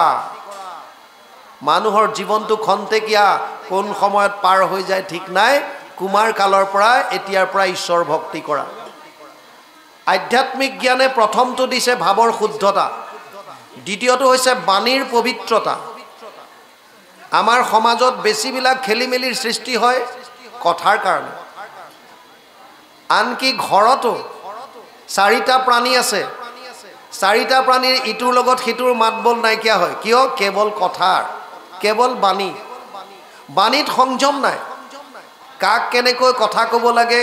মানুহৰ জীৱনটো খন্তেকীয়া, কোন সময়ত পাৰ হৈ যায় ঠিক নাই। কুমাৰ কালৰ পৰা এতিয়াৰ পৰা ঈশ্বৰ ভক্তি কৰা। আধ্যাত্মিক জ্ঞানে প্ৰথমটো দিছে ভাৱৰ শুদ্ধতা, দ্বিতীয়টো হৈছে বাণীৰ পবিত্ৰতা। আমাৰ সমাজত বেছিবিলাক খেলি মেলিৰ সৃষ্টি হয় কথাৰ কাৰণে। আনকি ঘৰতো 4টা প্ৰাণী আছে, 4টা প্ৰাণীৰ ইটোৰ লগত সিটোৰ মাত বোল নাইকিয়া হয়। কিয়? কেৱল কথাৰ, কেৱল বাণী। বাণীত সংযম নাই। কাক কেনেকৈ কথা ক'ব লাগে,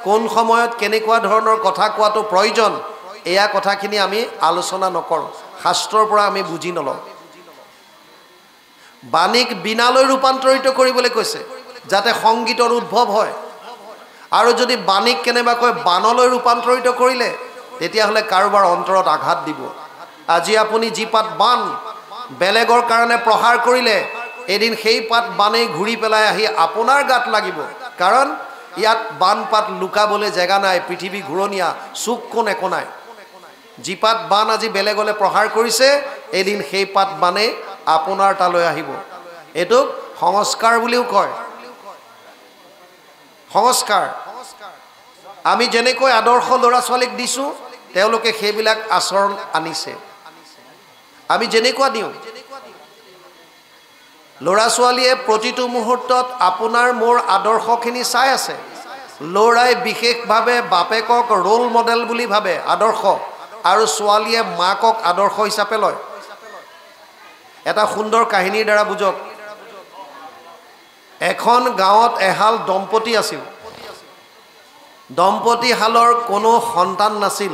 কোন সময়ত কেনেকুৱা ধৰণৰ কথা কোৱাটো প্ৰয়োজন, এয়া কথাখিনি আমি আলোচনা নকৰোঁ, শাস্ত্ৰৰ পৰা আমি বুজি নলওঁ। বাণীক বীণালৈ ৰূপান্তৰিত কৰিবলৈ কৈছে যাতে সংগীতৰ উদ্ভৱ হয়। আৰু যদি বাণীক কেনেবাকৈ বানলৈ ৰূপান্তৰিত কৰিলে তেতিয়াহ'লে কাৰোবাৰ অন্তৰত আঘাত দিব। আজি আপুনি যি পাত বান বেলেগৰ কাৰণে প্ৰহাৰ কৰিলে, এদিন সেই পাত বানেই ঘূৰি পেলাই আহি আপোনাৰ গাত লাগিব। কাৰণ ইয়াত বান পাত লুকাবলৈ জেগা নাই, পৃথিৱী ঘূৰণীয়া, চুক কোন একো নাই। যি পাত বান আজি বেলেগলৈ প্ৰহাৰ কৰিছে, এদিন সেই পাত বানে আপোনাৰ তালৈ আহিব। এইটোক সংস্কাৰ বুলিও কয়। সংস্কাৰ আমি যেনেকৈ আদৰ্শ ল'ৰা ছোৱালীক দিছোঁ, তেওঁলোকে সেইবিলাক আচৰণ আনিছে। আমি যেনেকুৱা দিওঁ, ল'ৰা ছোৱালীয়ে প্ৰতিটো মুহূৰ্তত আপোনাৰ মোৰ আদৰ্শখিনি চাই আছে। ল'ৰাই বিশেষভাৱে বাপেকক ৰোল মডেল বুলি ভাবে, আদৰ্শ, আৰু ছোৱালীয়ে মাকক আদৰ্শ হিচাপে লয়। এটা সুন্দৰ কাহিনীৰ দ্বাৰা বুজক। এখন গাঁৱত এহাল দম্পতী আছিল। দম্পতীহালৰ কোনো সন্তান নাছিল।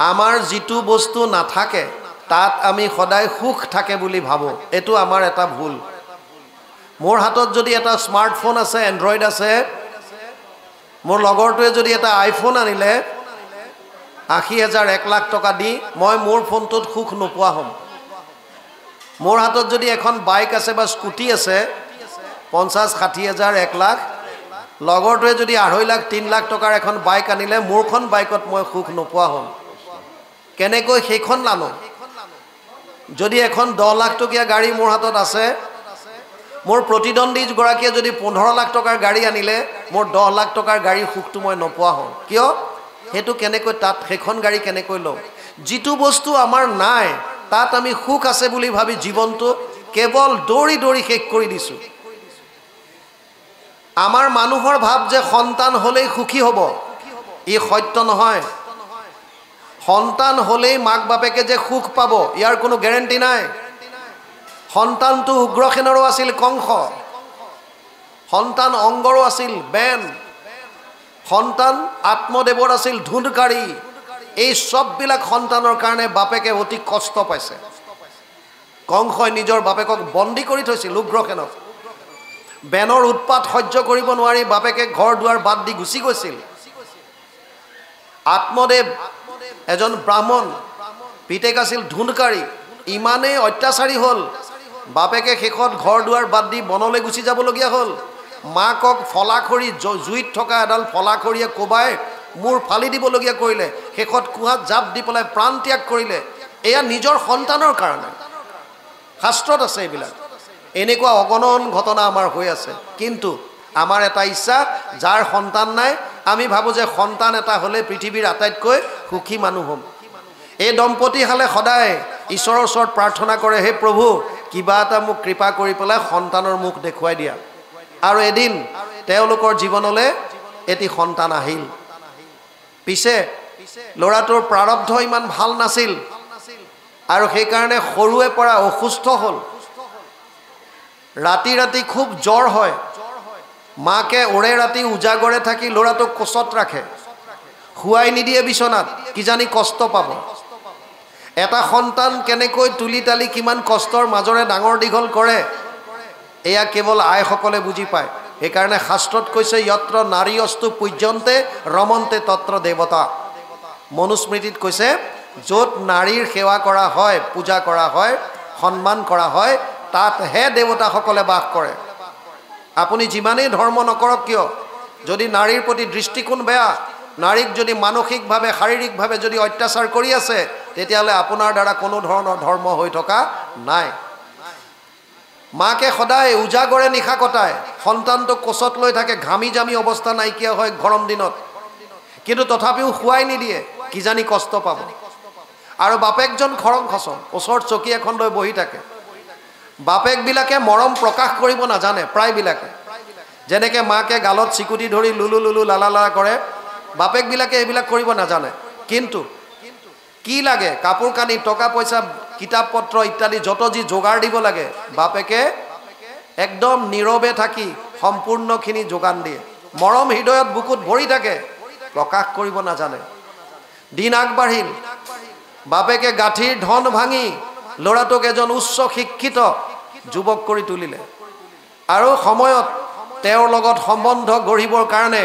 আমাৰ যিটো বস্তু নাথাকে তাত আমি সদায় সুখ থাকে বুলি ভাবোঁ, এইটো আমাৰ এটা ভুল। মোৰ হাতত যদি এটা স্মাৰ্টফোন আছে, এণ্ড্ৰইড আছে, মোৰ লগৰটোৱে যদি এটা আইফোন আনিলে 80,000 1 লাখ টকা দি, মই মোৰ ফোনটোত সুখ নোপোৱা হ'ম। মোৰ হাতত যদি এখন বাইক আছে বা স্কুটি আছে 50,000 60,000 1 লাখ, লগৰটোৱে যদি 2.5 লাখ 3 লাখ টকাৰ এখন বাইক আনিলে মোৰখন বাইকত মই সুখ নোপোৱা হ'ম। কেনেকৈ সেইখন আনো? যদি এখন 10 লাখ টকীয়া গাড়ী মোৰ হাতত আছে, মোৰ প্ৰতিদ্বন্দ্বীগৰাকীয়ে যদি 15 লাখ টকাৰ গাড়ী আনিলে মোৰ 10 লাখ টকাৰ গাড়ীৰ সুখটো মই নোপোৱা হ'ম। কিয়? সেইটো কেনেকৈ তাত সেইখন গাড়ী কেনেকৈ লওঁ? যিটো বস্তু আমাৰ নাই তাত আমি সুখ আছে বুলি ভাবি জীৱনটো কেৱল দৌৰি দৌৰি শেষ কৰি দিছোঁ। আমাৰ মানুহৰ ভাৱ যে সন্তান হ'লেই সুখী হ'ব, ই সত্য নহয়। সন্তান হ'লেই মাক বাপেকে যে সুখ পাব ইয়াৰ কোনো গেৰেণ্টি নাই। সন্তানটো উগ্ৰসেনৰো আছিল কংস, সন্তান অংগৰো আছিল বেন, সন্তান আত্মদেৱৰ আছিল ধুন্ধকাৰী। এই চববিলাক সন্তানৰ কাৰণে বাপেকে অতি কষ্ট পাইছে। কংসই নিজৰ বাপেকক বন্দী কৰি থৈছিল, উগ্ৰসেনক। বেনৰ উৎপাত সহ্য কৰিব নোৱাৰি বাপেকে ঘৰ দুৱাৰ বাদ দি গুচি গৈছিল। আত্মদেৱ এজন ব্ৰাহ্মণ, পিতেক আছিল ধুন্ধকাৰী। ইমানেই অত্যাচাৰী হ'ল বাপেকে শেষত ঘৰ দুৱাৰ বাদ দি বনলৈ গুচি যাবলগীয়া হ'ল। মাকক ফলাখৰি, জুইত থকা এডাল ফলাখৰিয়ে কোবাই মূৰ ফালি দিবলগীয়া কৰিলে। শেষত কুঁৱাত জাপ দি পেলাই প্ৰাণ ত্যাগ কৰিলে। এয়া নিজৰ সন্তানৰ কাৰণে। শাস্ত্ৰত আছে এইবিলাক। এনেকুৱা অগণন ঘটনা আমাৰ হৈ আছে। কিন্তু আমাৰ এটা ইচ্ছা, যাৰ সন্তান নাই আমি ভাবোঁ যে সন্তান এটা হ'লে পৃথিৱীৰ আটাইতকৈ সুখী মানুহ হ'ম। এই দম্পতীহালে সদায় ঈশ্বৰৰ ওচৰত প্ৰাৰ্থনা কৰে, হে প্ৰভু কিবা এটা মোক কৃপা কৰি পেলাই সন্তানৰ মুখ দেখুৱাই দিয়া। আৰু এদিন তেওঁলোকৰ জীৱনলৈ এটি সন্তান আহিল। পিছে ল'ৰাটোৰ প্ৰাৰব্ধ ইমান ভাল নাছিল আৰু সেইকাৰণে সৰুৱে পৰা অসুস্থ হ'ল ৰাতি ৰাতি খুব জ্বৰ হয় মাকে ওৰে ৰাতি উজাগৰে থাকি ল'ৰাটোক কোচত ৰাখে শুৱাই নিদিয়ে বিছনাত কিজানি কষ্ট পাব এটা সন্তান কেনেকৈ তুলি তালি কিমান কষ্টৰ মাজৰে ডাঙৰ দীঘল কৰে এয়া কেৱল আইসকলে বুজি পায় সেইকাৰণে শাস্ত্ৰত কৈছে যত্ৰ নাৰী অস্তু পূজ্যন্তে ৰমন্তে তত্ৰ দেৱতা মনুস্মৃতিত কৈছে য'ত নাৰীৰ সেৱা কৰা হয় পূজা কৰা হয় সন্মান কৰা হয় তাতহে দেৱতাসকলে বাস কৰে আপুনি যিমানেই ধৰ্ম নকৰক কিয় যদি নাৰীৰ প্ৰতি দৃষ্টিকোণ বেয়া নাৰীক যদি মানসিকভাৱে শাৰীৰিকভাৱে যদি অত্যাচাৰ কৰি আছে তেতিয়াহ'লে আপোনাৰ দ্বাৰা কোনো ধৰণৰ ধৰ্ম হৈ থকা নাই মাকে সদায় উজাগৰে নিশা কটায় সন্তানটোক কোচত লৈ থাকে ঘামি জামি অৱস্থা নাইকিয়া হয় গৰম দিনত কিন্তু তথাপিও শুৱাই নিদিয়ে কিজানি কষ্ট পাব আৰু বাপেকজন খৰং খচং ওচৰত চকী এখন লৈ বহি থাকে বাপেকবিলাকে মৰম প্ৰকাশ কৰিব নাজানে প্ৰায়বিলাকে যেনেকৈ মাকে গালত চিকুটি ধৰি লুলু লুলু লালা লালা কৰে বাপেকবিলাকে এইবিলাক কৰিব নাজানে কিন্তু কি লাগে কাপোৰ কানি টকা পইচা কিতাপ পত্ৰ ইত্যাদি যত যি যোগাৰ দিব লাগে বাপেকে একদম নীৰৱে থাকি সম্পূৰ্ণখিনি যোগান দিয়ে মৰম হৃদয়ত বুকুত ভৰি থাকে প্ৰকাশ কৰিব নাজানে দিন আগবাঢ়িল বাপেকে গাঁঠিৰ ধন ভাঙি ল'ৰাটোক এজন উচ্চ শিক্ষিত যুৱক কৰি তুলিলে আৰু সময়ত তেওঁৰ লগত সম্বন্ধ গঢ়িবৰ কাৰণে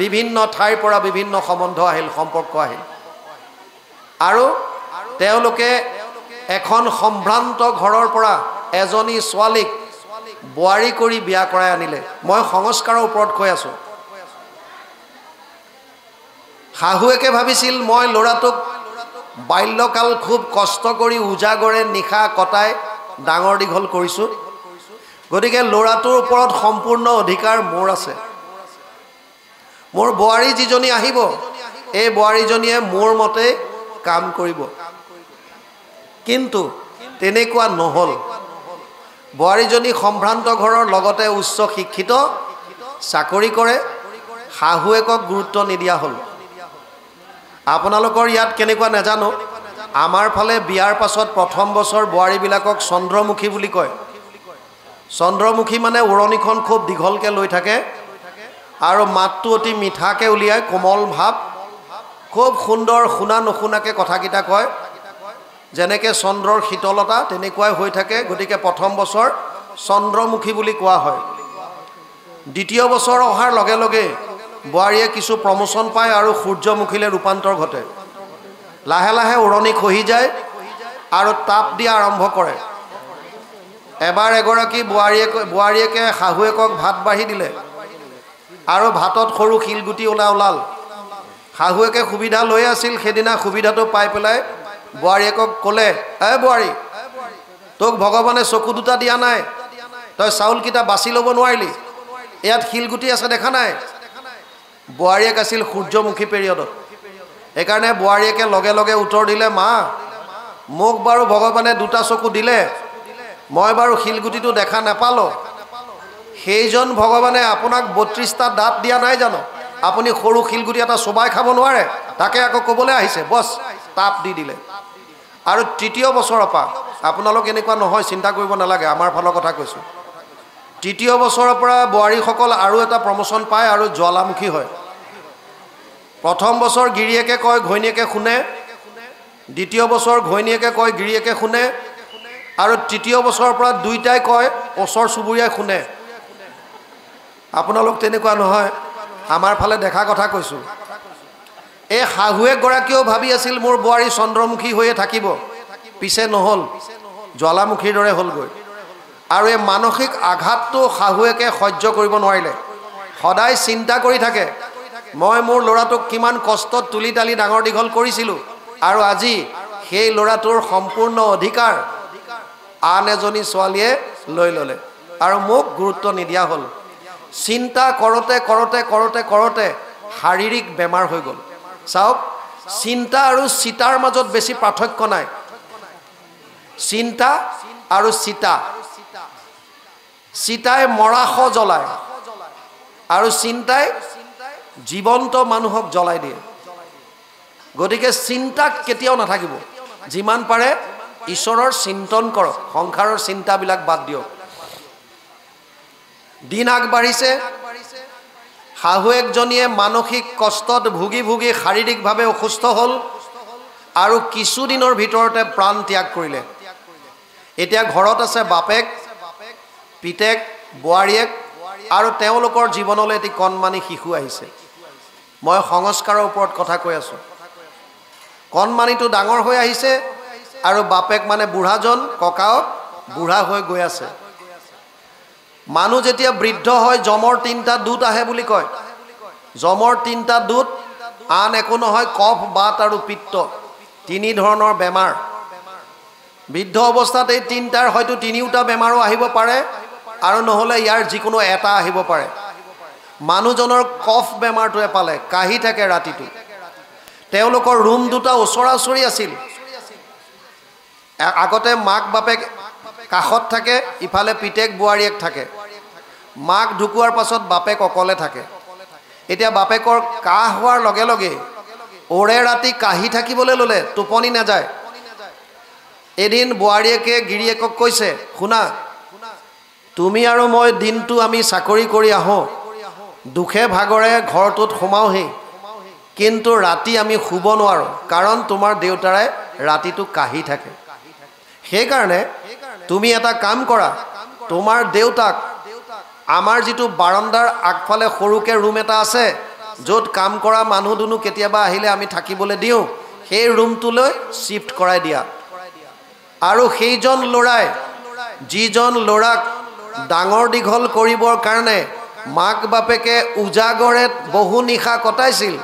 বিভিন্ন ঠাইৰ পৰা বিভিন্ন সম্বন্ধ আহিল সম্পৰ্ক আহিল আৰু তেওঁলোকে এখন সম্ভ্ৰান্ত ঘৰৰ পৰা এজনী ছোৱালীক বোৱাৰী কৰি বিয়া কৰাই আনিলে মই সংস্কাৰৰ ওপৰত কৈ আছো শাহুৱেকে ভাবিছিল মই ল'ৰাটোক বাল্যকাল খুব কষ্ট কৰি উজাগৰে নিশা কটাই ডাঙৰ দীঘল কৰিছোঁ গতিকে ল'ৰাটোৰ ওপৰত সম্পূৰ্ণ অধিকাৰ মোৰ আছে মোৰ বোৱাৰী যিজনী আহিব এই বোৱাৰীজনীয়ে মোৰ মতে কাম কৰিব কিন্তু তেনেকুৱা নহ'ল বোৱাৰীজনী সম্ভ্ৰান্ত ঘৰৰ লগতে উচ্চ শিক্ষিত চাকৰি কৰে শাহুৱেকক গুৰুত্ব নিদিয়া হ'ল আপোনালোকৰ ইয়াত কেনেকুৱা নাজানো আমাৰ ফালে বিয়াৰ পাছত প্ৰথম বছৰ বোৱাৰীবিলাকক চন্দ্ৰমুখী বুলি কয় চন্দ্ৰমুখী মানে উৰণিখন খুব দীঘলকৈ লৈ থাকে আৰু মাতটো অতি মিঠাকৈ উলিয়াই কোমল ভাৱ খুব সুন্দৰ শুনা নুশুনাকৈ কথাকেইটা কয় যেনেকৈ চন্দ্ৰৰ শীতলতা তেনেকুৱাই হৈ থাকে গতিকে প্ৰথম বছৰ চন্দ্ৰমুখী বুলি কোৱা হয় দ্বিতীয় বছৰ অহাৰ লগে লগে বোৱাৰীয়ে কিছু প্ৰমোচন পায় আৰু সূৰ্যমুখীলৈ ৰূপান্তৰ ঘটে লাহে লাহে উৰণি খহি যায় আৰু তাপ দিয়া আৰম্ভ কৰে এবাৰ এগৰাকী বোৱাৰীয়েকে শাহুৱেকক ভাত বাঢ়ি দিলে আৰু ভাতত সৰু শিলগুটি ওলাল শাহুৱেকে সুবিধা লৈ আছিল সেইদিনা সুবিধাটো পাই পেলাই বোৱাৰীয়েকক ক'লে বোৱাৰী তোক ভগৱানে চকু দুটা দিয়া নাই তই চাউলকেইটা বাছি ল'ব নোৱাৰিলি ইয়াত শিলগুটি আছে দেখা নাই বোৱাৰীয়েক আছিল সূৰ্যমুখী পিৰিয়ডত সেইকাৰণে বোৱাৰীয়েকে লগে লগে উত্তৰ দিলে মা মোক বাৰু ভগৱানে দুটা চকু দিলে মই বাৰু শিলগুটিটো দেখা নাপালোঁ সেইজন ভগৱানে আপোনাক 32টা দাঁত দিয়া নাই জানো আপুনি সৰু শিলগুটি এটা চোবাই খাব নোৱাৰে তাকে আকৌ ক'বলৈ আহিছে বছ তাপ দি দিলে আৰু তৃতীয় বছৰৰ পৰা আপোনালোক এনেকুৱা নহয় চিন্তা কৰিব নালাগে আমাৰ ফালৰ কথা কৈছোঁ তৃতীয় বছৰৰ পৰা বোৱাৰীসকল আৰু এটা প্ৰমোচন পায় আৰু জ্বালামুখী হয় প্ৰথম বছৰ গিৰিয়েকে কয় ঘৈণীয়েকে শুনে দ্বিতীয় বছৰ ঘৈণীয়েকে কয় গিৰিয়েকে শুনে আৰু তৃতীয় বছৰৰ পৰা দুইটাই কয় ওচৰ চুবুৰীয়াই শুনে আপোনালোক তেনেকুৱা নহয় আমাৰ ফালে দেখা কথা কৈছোঁ এই শাহুৱেকগৰাকীয়েও ভাবি আছিল মোৰ বোৱাৰী চন্দ্ৰমুখী হৈয়ে থাকিব পিছে নহ'ল জ্বালামুখীৰ দৰে হ'লগৈ আৰু এই মানসিক আঘাতটো শাহুৱেকে সহ্য কৰিব নোৱাৰিলে সদায় চিন্তা কৰি থাকে মই মোৰ ল'ৰাটোক কিমান কষ্টত তুলি তালি ডাঙৰ দীঘল কৰিছিলোঁ আৰু আজি সেই ল'ৰাটোৰ সম্পূৰ্ণ অধিকাৰ আন এজনী ছোৱালীয়ে লৈ ল'লে আৰু মোক গুৰুত্ব নিদিয়া হ'ল চিন্তা কৰোঁতে কৰোঁতে কৰোঁতে কৰোঁতে শাৰীৰিক বেমাৰ হৈ গ'ল চাওক চিন্তা আৰু চিতাৰ মাজত বেছি পাৰ্থক্য নাই চিন্তা আৰু চিতা চিতাই মৰাশ জ্বলায় আৰু চিন্তাই জীৱন্ত মানুহক জ্বলাই দিয়ে গতিকে চিন্তা কেতিয়াও নাথাকিব যিমান পাৰে ঈশ্বৰৰ চিন্তন কৰক সংসাৰৰ চিন্তাবিলাক বাদ দিয়ক দিন আগবাঢ়িছে শাহুৱেকজনীয়ে মানসিক কষ্টত ভুগি ভুগি শাৰীৰিকভাৱে অসুস্থ হ'ল আৰু কিছুদিনৰ ভিতৰতে প্ৰাণ ত্যাগ কৰিলে এতিয়া ঘৰত আছে বাপেক পিতেক বোৱাৰীয়েক আৰু তেওঁলোকৰ জীৱনলৈ এটি কণমানি শিশু আহিছে মই সংস্কাৰৰ ওপৰত কথা কৈ আছোঁ কণমানিটো ডাঙৰ হৈ আহিছে আৰু বাপেক মানে বুঢ়াজন ককাওক বুঢ়া হৈ গৈ আছে মানুহ যেতিয়া বৃদ্ধ হয় জমৰ তিনিটা দূত আহে বুলি কয় জমৰ তিনিটা দূত আন একো নহয় কফ বাত আৰু পিত্ত তিনি ধৰণৰ বেমাৰ বৃদ্ধ অৱস্থাত এই তিনিটাৰ হয়তো তিনিওটা বেমাৰো আহিব পাৰে আৰু নহ'লে ইয়াৰ যিকোনো এটা আহিব পাৰে মানুহজনৰ কফ বেমাৰটোৱে পালে কাহি থাকে ৰাতিটো তেওঁলোকৰ ৰুম দুটা ওচৰা ওচৰি আছিল আগতে মাক বাপেক কাষত থাকে ইফালে পিতেক বোৱাৰীয়েক থাকে মাক ঢুকুৱাৰ পাছত বাপেক অকলে থাকে এতিয়া বাপেকৰ কাহ হোৱাৰ লগে লগে ওৰে ৰাতি কাহি থাকিবলৈ ল'লে টোপনি নাযায় এদিন বোৱাৰীয়েকে গিৰিয়েকক কৈছে শুনা তুমি আৰু মই দিনটো আমি চাকৰি কৰি আহোঁ দুখে ভাগৰে ঘৰটোত সোমাওহি কিন্তু ৰাতি আমি শুব নোৱাৰোঁ কাৰণ তোমাৰ দেউতাৰে ৰাতিটো কাহি থাকে সেইকাৰণে তুমি এটা কাম কৰা তোমাৰ দেউতাক আমাৰ যিটো বাৰান্দাৰ আগফালে সৰুকৈ ৰুম এটা আছে য'ত কাম কৰা মানুহ দুনু কেতিয়াবা আহিলে আমি থাকিবলৈ দিওঁ সেই ৰুমটোলৈ শিফ্ট কৰাই দিয়া আৰু সেইজন ল'ৰাই যিজন ল'ৰাক ডাঙৰ দীঘল কৰিবৰ কাৰণে মাক বাপেকে উজাগৰে বহু নিশা কটাইছিল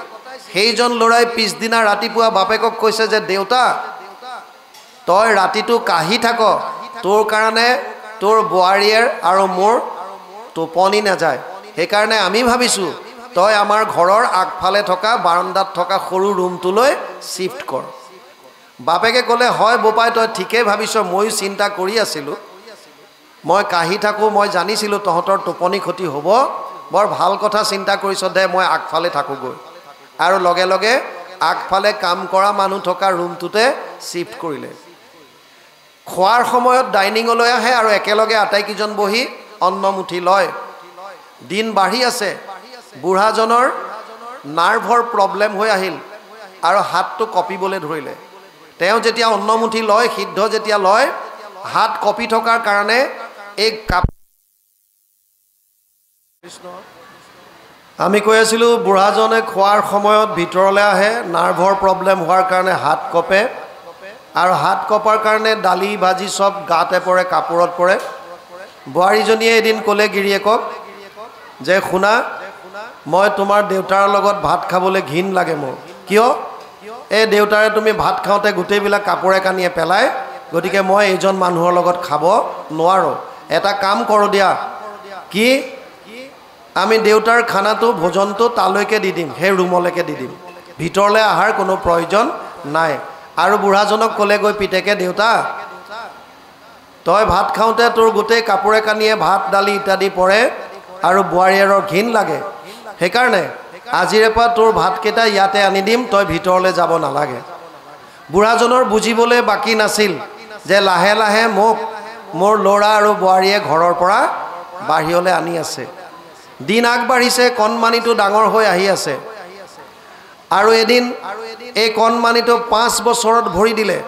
সেইজন ল'ৰাই পিছদিনা ৰাতিপুৱা বাপেকক কৈছে যে দেউতা তই ৰাতিটো কাহি থাক তোৰ কাৰণে তোৰ বোৱাৰীয়েৰ আৰু মোৰ টোপনি নাযায় সেইকাৰণে আমি ভাবিছোঁ তই আমাৰ ঘৰৰ আগফালে থকা বাৰান্দাত থকা সৰু ৰুমটোলৈ শিফ্ট কৰ বাপেকে ক'লে হয় বোপাই তই ঠিকেই ভাবিছ ময়ো চিন্তা কৰি আছিলোঁ মই কাহি থাকোঁ মই জানিছিলোঁ তহঁতৰ টোপনি ক্ষতি হ'ব বৰ ভাল কথা চিন্তা কৰিছ দে মই আগফালে থাকোঁগৈ আৰু লগে লগে আগফালে কাম কৰা মানুহ থকা ৰুমটোতে শিফ্ট কৰিলে খোৱাৰ সময়ত ডাইনিঙলৈ আহে আৰু একেলগে আটাইকেইজন বহি অন্নমুঠি লয় দিন বাঢ়ি আছে বুঢ়াজনৰ নাৰ্ভৰ প্ৰব্লেম হৈ আহিল আৰু হাতটো কঁপিবলৈ ধৰিলে তেওঁ যেতিয়া অন্নমুঠি লয় সিদ্ধ যেতিয়া লয় হাত কঁপি থকাৰ কাৰণে এই আমি কৈ আছিলোঁ বুঢ়াজনে খোৱাৰ সময়ত ভিতৰলৈ আহে নাৰ্ভৰ প্ৰব্লেম হোৱাৰ কাৰণে হাত কঁপে আৰু হাত কঁপাৰ কাৰণে দালি ভাজি চব গাতে পৰে কাপোৰত পৰে বোৱাৰীজনীয়ে এদিন ক'লে গিৰিয়েকক যে শুনা মই তোমাৰ দেউতাৰ লগত ভাত খাবলৈ ঘিণ লাগে মোৰ কিয় এই দেউতাৰে তুমি ভাত খাওঁতে গোটেইবিলাক কাপোৰে কানিয়ে পেলায় গতিকে মই এইজন মানুহৰ লগত খাব নোৱাৰোঁ এটা কাম কৰোঁ দিয়া কি আমি দেউতাৰ খানাটো ভোজনটো তালৈকে দি দিম সেই ৰুমলৈকে দি দিম ভিতৰলৈ অহাৰ কোনো প্ৰয়োজন নাই আৰু বুঢ়াজনক ক'লে গৈ পিতেকে দেউতা তই ভাত খাওঁতে তোৰ গোটেই কাপোৰে কানিয়ে ভাত দালি ইত্যাদি পৰে আৰু বোৱাৰীয়েৰৰ ঘিণ লাগে সেইকাৰণে আজিৰে পৰা তোৰ ভাতকেইটা ইয়াতে আনি দিম তই ভিতৰলৈ যাব নালাগে বুঢ়াজনৰ বুজিবলৈ বাকী নাছিল যে লাহে লাহে মোক মোৰ ল'ৰা আৰু বোৱাৰীয়ে ঘৰৰ পৰা বাহিৰলৈ আনি আছে দিন আগবাঢ়িছে কণমানিটো ডাঙৰ হৈ আহি আছে আৰু এদিন এই কণমানিটো 5 বছৰত ভৰি দিলে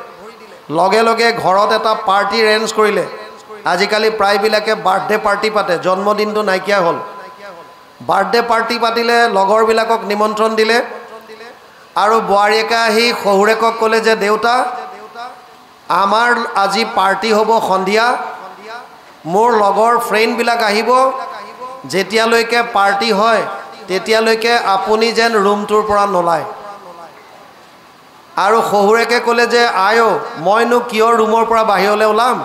লগে লগে ঘৰত এটা পাৰ্টি এৰেঞ্জ কৰিলে আজিকালি প্ৰায়বিলাকে বাৰ্থডে পাৰ্টি পাতে জন্মদিনটো নাইকিয়া হ'ল বাৰ্থডে পাৰ্টি পাতিলে লগৰবিলাকক নিমন্ত্ৰণ দিলে আৰু বোৱাৰীয়েকে আহি শহুৰেকক ক'লে যে দেউতা আমাৰ আজি পাৰ্টি হ'ব সন্ধিয়া মোৰ লগৰ ফ্ৰেণ্ডবিলাক আহিব যেতিয়ালৈকে পাৰ্টি হয় তেতিয়ালৈকে আপুনি যেন ৰুমটোৰ পৰা নোলায় আৰু শহুৰেকে ক'লে যে আয়ো মইনো কিয় ৰুমৰ পৰা বাহিৰলৈ ওলাম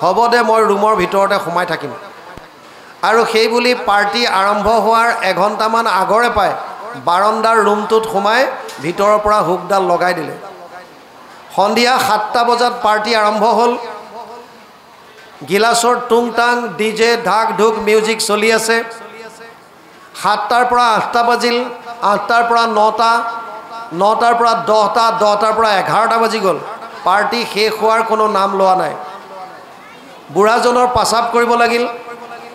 হ'ব দে মই ৰুমৰ ভিতৰতে সোমাই থাকিম আৰু সেই বুলি পাৰ্টি আৰম্ভ হোৱাৰ এঘণ্টামান আগৰে পায় বাৰান্দাৰ ৰুমটোত সোমাই ভিতৰৰ পৰা হুকডাল লগাই দিলে সন্ধিয়া 7টা বজাত পাৰ্টি আৰম্ভ হ'ল গিলাচৰ টুং টাং ডিজে ঢাক ঢুক মিউজিক চলি আছে 7টাৰ পৰা 8টা বাজিল 8টাৰ পৰা 9টা 9টাৰ পৰা 10টা 10টাৰ পৰা 11টা বাজি গ'ল পাৰ্টি শেষ হোৱাৰ কোনো নাম লোৱা নাই বুঢ়াজনৰ পাছাপ কৰিব লাগিল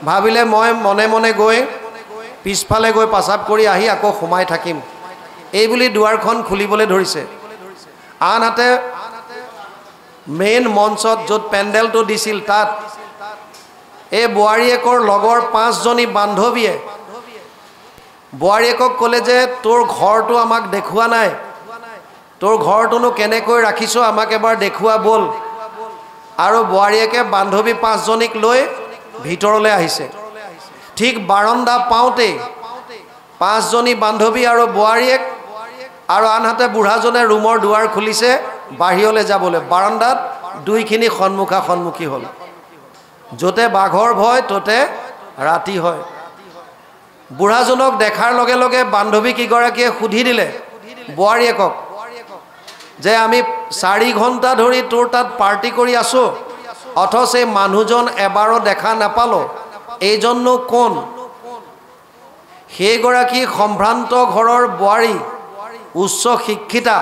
ভাবিলে মই মনে মনে গৈ পিছফালে গৈ পাছাপ কৰি আহি আকৌ সোমাই থাকিম এই বুলি দুৱাৰখন খুলিবলৈ ধৰিছে আনহাতে মেইন মঞ্চত য'ত পেণ্ডেলটো দিছিল তাত এই বোৱাৰীয়েকৰ লগৰ 5জনী বান্ধৱীয়ে বোৱাৰীয়েকক ক'লে যে তোৰ ঘৰটো আমাক দেখুৱা নাই তোৰ ঘৰটোনো কেনেকৈ ৰাখিছ আমাক এবাৰ দেখুৱা বল আৰু বোৱাৰীয়েকে বান্ধৱী 5জনীক লৈ ভিতৰলৈ আহিছে ঠিক বাৰণ্ডা পাওঁতে 5জনী বান্ধৱী আৰু বোৱাৰীয়েক আৰু আনহাতে বুঢ়াজনে ৰুমৰ দুৱাৰ খুলিছে বাহিৰলৈ যাবলৈ বাৰণ্ডাত দুইখিনি সন্মুখা সন্মুখী হ'ল য'তে বাঘৰ ভয় ততে ৰাতি হয় বুঢ়াজনক দেখাৰ লগে লগে বান্ধৱী কিগৰাকীয়ে সুধি দিলে বোৱাৰীয়েকক যে আমি 4 ঘণ্টা ধৰি তোৰ তাত পাৰ্টি কৰি আছো অথচ এই মানুহজন এবাৰো দেখা নাপালো এইজননো কোন সেইগৰাকী সম্ভ্ৰান্ত ঘৰৰ বোৱাৰী উচ্চ শিক্ষিতা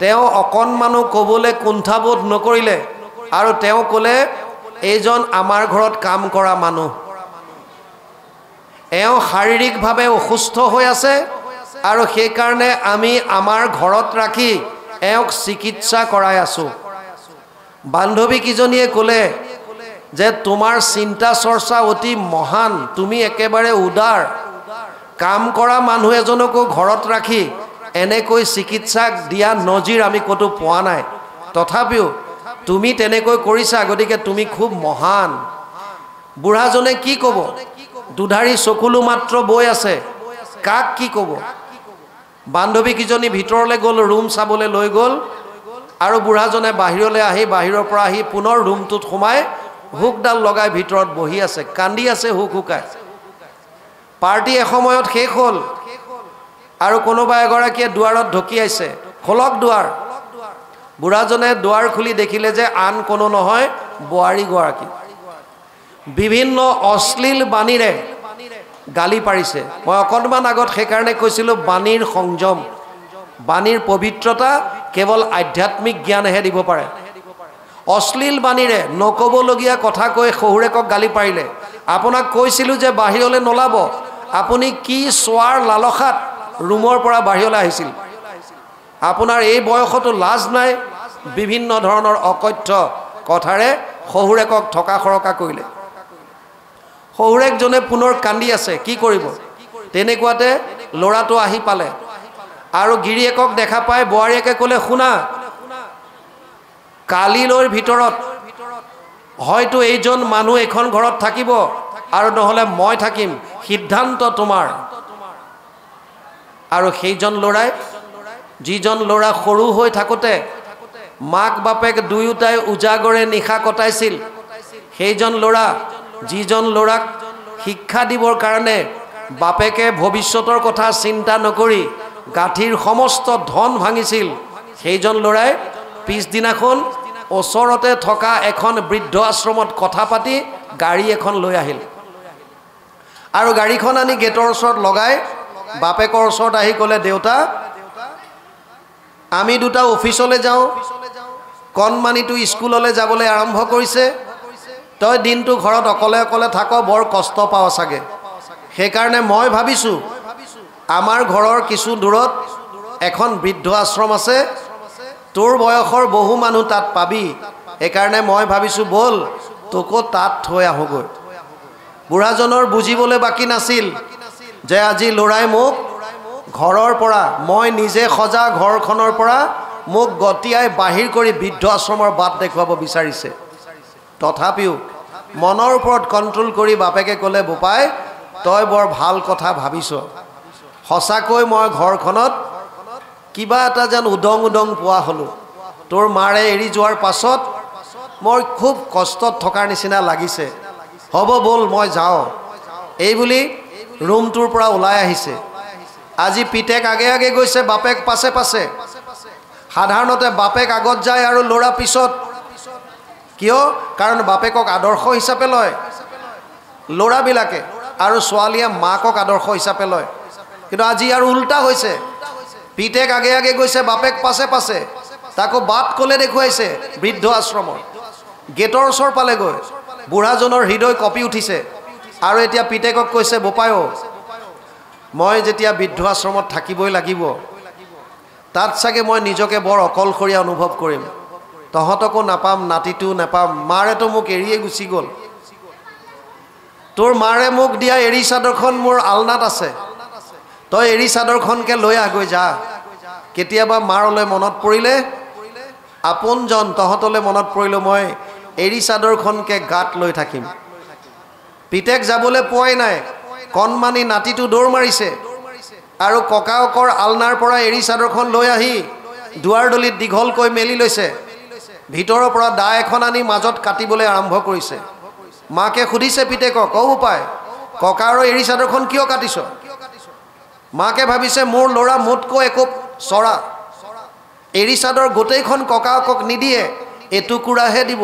তেওঁ অকণমানো ক'বলৈ কুণ্ঠাবোধ নকৰিলে আৰু তেওঁ ক'লে এইজন আমাৰ ঘৰত কাম কৰা মানুহ এওঁ শাৰীৰিকভাৱে অসুস্থ হৈ আছে আৰু সেইকাৰণে আমি আমাৰ ঘৰত ৰাখি এওঁক চিকিৎসা কৰাই আছো বান্ধৱী কিজনীয়ে ক'লে যে তোমাৰ চিন্তা চৰ্চা অতি মহান তুমি একেবাৰে উদাৰ কাম কৰা মানুহ এজনকো ঘৰত ৰাখি এনেকৈ চিকিৎসা দিয়া নজিৰ আমি ক'তো পোৱা নাই তথাপিও তুমি তেনেকৈ কৰিছা গতিকে তুমি খুব মহান বুঢ়াজনে কি ক'ব দুধাৰি চকুলো মাত্ৰ বৈ আছে কাক কি ক'ব বান্ধৱী কিজনী ভিতৰলৈ গ'ল ৰুম চাবলৈ লৈ গ'ল আৰু বুঢ়াজনে বাহিৰলৈ আহি বাহিৰৰ পৰা আহি পুনৰ ৰুমটোত সোমাই হুকডাল লগাই ভিতৰত বহি আছে কান্দি আছে হুক হুকাই পাৰ্টি এসময়ত শেষ হ'ল আৰু কোনোবা এগৰাকীয়ে দুৱাৰত ঢকিয়াইছে খোলক দুৱাৰ বুঢ়াজনে দুৱাৰ খুলি দেখিলে যে আন কোনো নহয় বোৱাৰীগৰাকী বিভিন্ন অশ্লীল বাণীৰে গালি পাৰিছে মই অকণমান আগত সেইকাৰণে কৈছিলোঁ বাণীৰ সংযম বাণীৰ পবিত্ৰতা কেৱল আধ্যাত্মিক জ্ঞানেহে দিব পাৰে অশ্লীল বাণীৰে নক'বলগীয়া কথা কৈ শহুৰেকক গালি পাৰিলে আপোনাক কৈছিলোঁ যে বাহিৰলৈ নোলাব আপুনি কি চোৱাৰ লালসাত ৰুমৰ পৰা বাহিৰলৈ আহিছিল আপোনাৰ এই বয়সতো লাজ নাই বিভিন্ন ধৰণৰ অকথ্য কথাৰে শহুৰেকক ঠকা খৰকা কৰিলে শহুৰেকজনে পুনৰ কান্দি আছে কি কৰিব তেনেকুৱাতে ল'ৰাটো আহি পালে আৰু গিৰিয়েকক দেখা পাই বোৱাৰীয়েকে ক'লে শুনা কালিলৈৰ ভিতৰত হয়তো এইজন মানুহ এখন ঘৰত থাকিব আৰু নহ'লে মই থাকিম সিদ্ধান্ত তোমাৰ আৰু সেইজন ল'ৰাই যিজন ল'ৰা সৰু হৈ থাকোঁতে মাক বাপেক দুয়োটাই উজাগৰে নিশা কটাইছিল সেইজন ল'ৰা যিজন ল'ৰাক শিক্ষা দিবৰ কাৰণে বাপেকে ভৱিষ্যতৰ কথা চিন্তা নকৰি গাঁঠিৰ সমস্ত ধন ভাঙিছিল সেইজন ল'ৰাই পিছদিনাখন ওচৰতে থকা এখন বৃদ্ধ আশ্ৰমত কথা পাতি গাড়ী এখন লৈ আহিল আৰু গাড়ীখন আনি গেটৰ ওচৰত লগাই বাপেকৰ ওচৰত আহি ক'লে দেউতা আমি দুটা অফিচলৈ যাওঁ কণমানিটো স্কুললৈ যাবলৈ আৰম্ভ কৰিছে তই দিনটো ঘৰত অকলে অকলে থাক বৰ কষ্ট পাৱ চাগে সেইকাৰণে মই ভাবিছোঁ আমাৰ ঘৰৰ কিছু দূৰত এখন বৃদ্ধ আশ্ৰম আছে তোৰ বয়সৰ বহু মানুহ তাত পাবি সেইকাৰণে মই ভাবিছোঁ বল তোকো তাত থৈ আহোঁগৈ বুঢ়াজনৰ বুজিবলৈ বাকী নাছিল যে আজি ল'ৰাই মোক ঘৰৰ পৰা মই নিজে সজা ঘৰখনৰ পৰা মোক গতিয়াই বাহিৰ কৰি বৃদ্ধ আশ্ৰমৰ বাট দেখুৱাব বিচাৰিছে তথাপিও মনৰ ওপৰত কণ্ট্ৰোল কৰি বাপেকে ক'লে বোপাই তই বৰ ভাল কথা ভাবিছ সঁচাকৈ মই ঘৰখনত কিবা এটা যেন উদং উদং পোৱা হ'লোঁ তোৰ মাৰে এৰি যোৱাৰ পাছত মই খুব কষ্টত থকাৰ নিচিনা লাগিছে হ'ব ব'ল মই যাওঁ এই বুলি ৰুমটোৰ পৰা ওলাই আহিছে আজি পিতেক আগে আগে গৈছে বাপেক পাছে পাছে সাধাৰণতে বাপেক আগত যায় আৰু ল'ৰা পিছত কিয় কাৰণ বাপেকক আদৰ্শ হিচাপে লয় ল'ৰাবিলাকে আৰু ছোৱালীয়ে মাকক আদৰ্শ হিচাপে লয় কিন্তু আজি আৰু উল্টা হৈছে পিতেক আগে আগে গৈছে, বাপেক পাছে পাছে। তাকো বাট ক'লে দেখুৱাইছে বৃদ্ধ আশ্ৰমৰ। গেটৰ ওচৰ পালেগৈ, বুঢ়াজনৰ হৃদয় কঁপি উঠিছে। আৰু এতিয়া পিতেকক কৈছে, বোপাইও মই যেতিয়া বৃদ্ধ আশ্ৰমত থাকিবই লাগিব, তাত চাগে মই নিজকে বৰ অকলশৰীয়া অনুভৱ কৰিম। তহঁতকো নাপাম, নাতিটোও নাপাম, মাৰেতো মোক এৰিয়ে গুচি গ'ল। তোৰ মাৰে মোক দিয়া এৰী চাদৰখন মোৰ আলনাত আছে, তই এৰী চাদৰখনকে লৈ আগৈ যা। কেতিয়াবা মাৰলৈ মনত পৰিলে, আপোনজন তহঁতলৈ মনত পৰিলে মই এৰী চাদৰখনকে গাত লৈ থাকিম। পিতেক যাবলৈ পোৱাই নাই, কণমানি নাতিটো দৌৰ মাৰিছে আৰু ককাকৰ আলনাৰ পৰা এৰী চাদৰখন লৈ আহি দুৱাৰদলিত দীঘলকৈ মেলি লৈছে। ভিতৰৰ পৰা দা এখন আনি মাজত কাটিবলৈ আৰম্ভ কৰিছে। মাকে সুধিছে পিতেকক, অ বোপাই, ককাৰ এৰী চাদৰখন কিয় কাটিছ? মাকে ভাবিছে মোৰ ল'ৰা মোতকৈ একোপ চৰা, এৰী চাদৰ গোটেইখন ককাকক নিদিয়ে, এটুকুৰাহে দিব।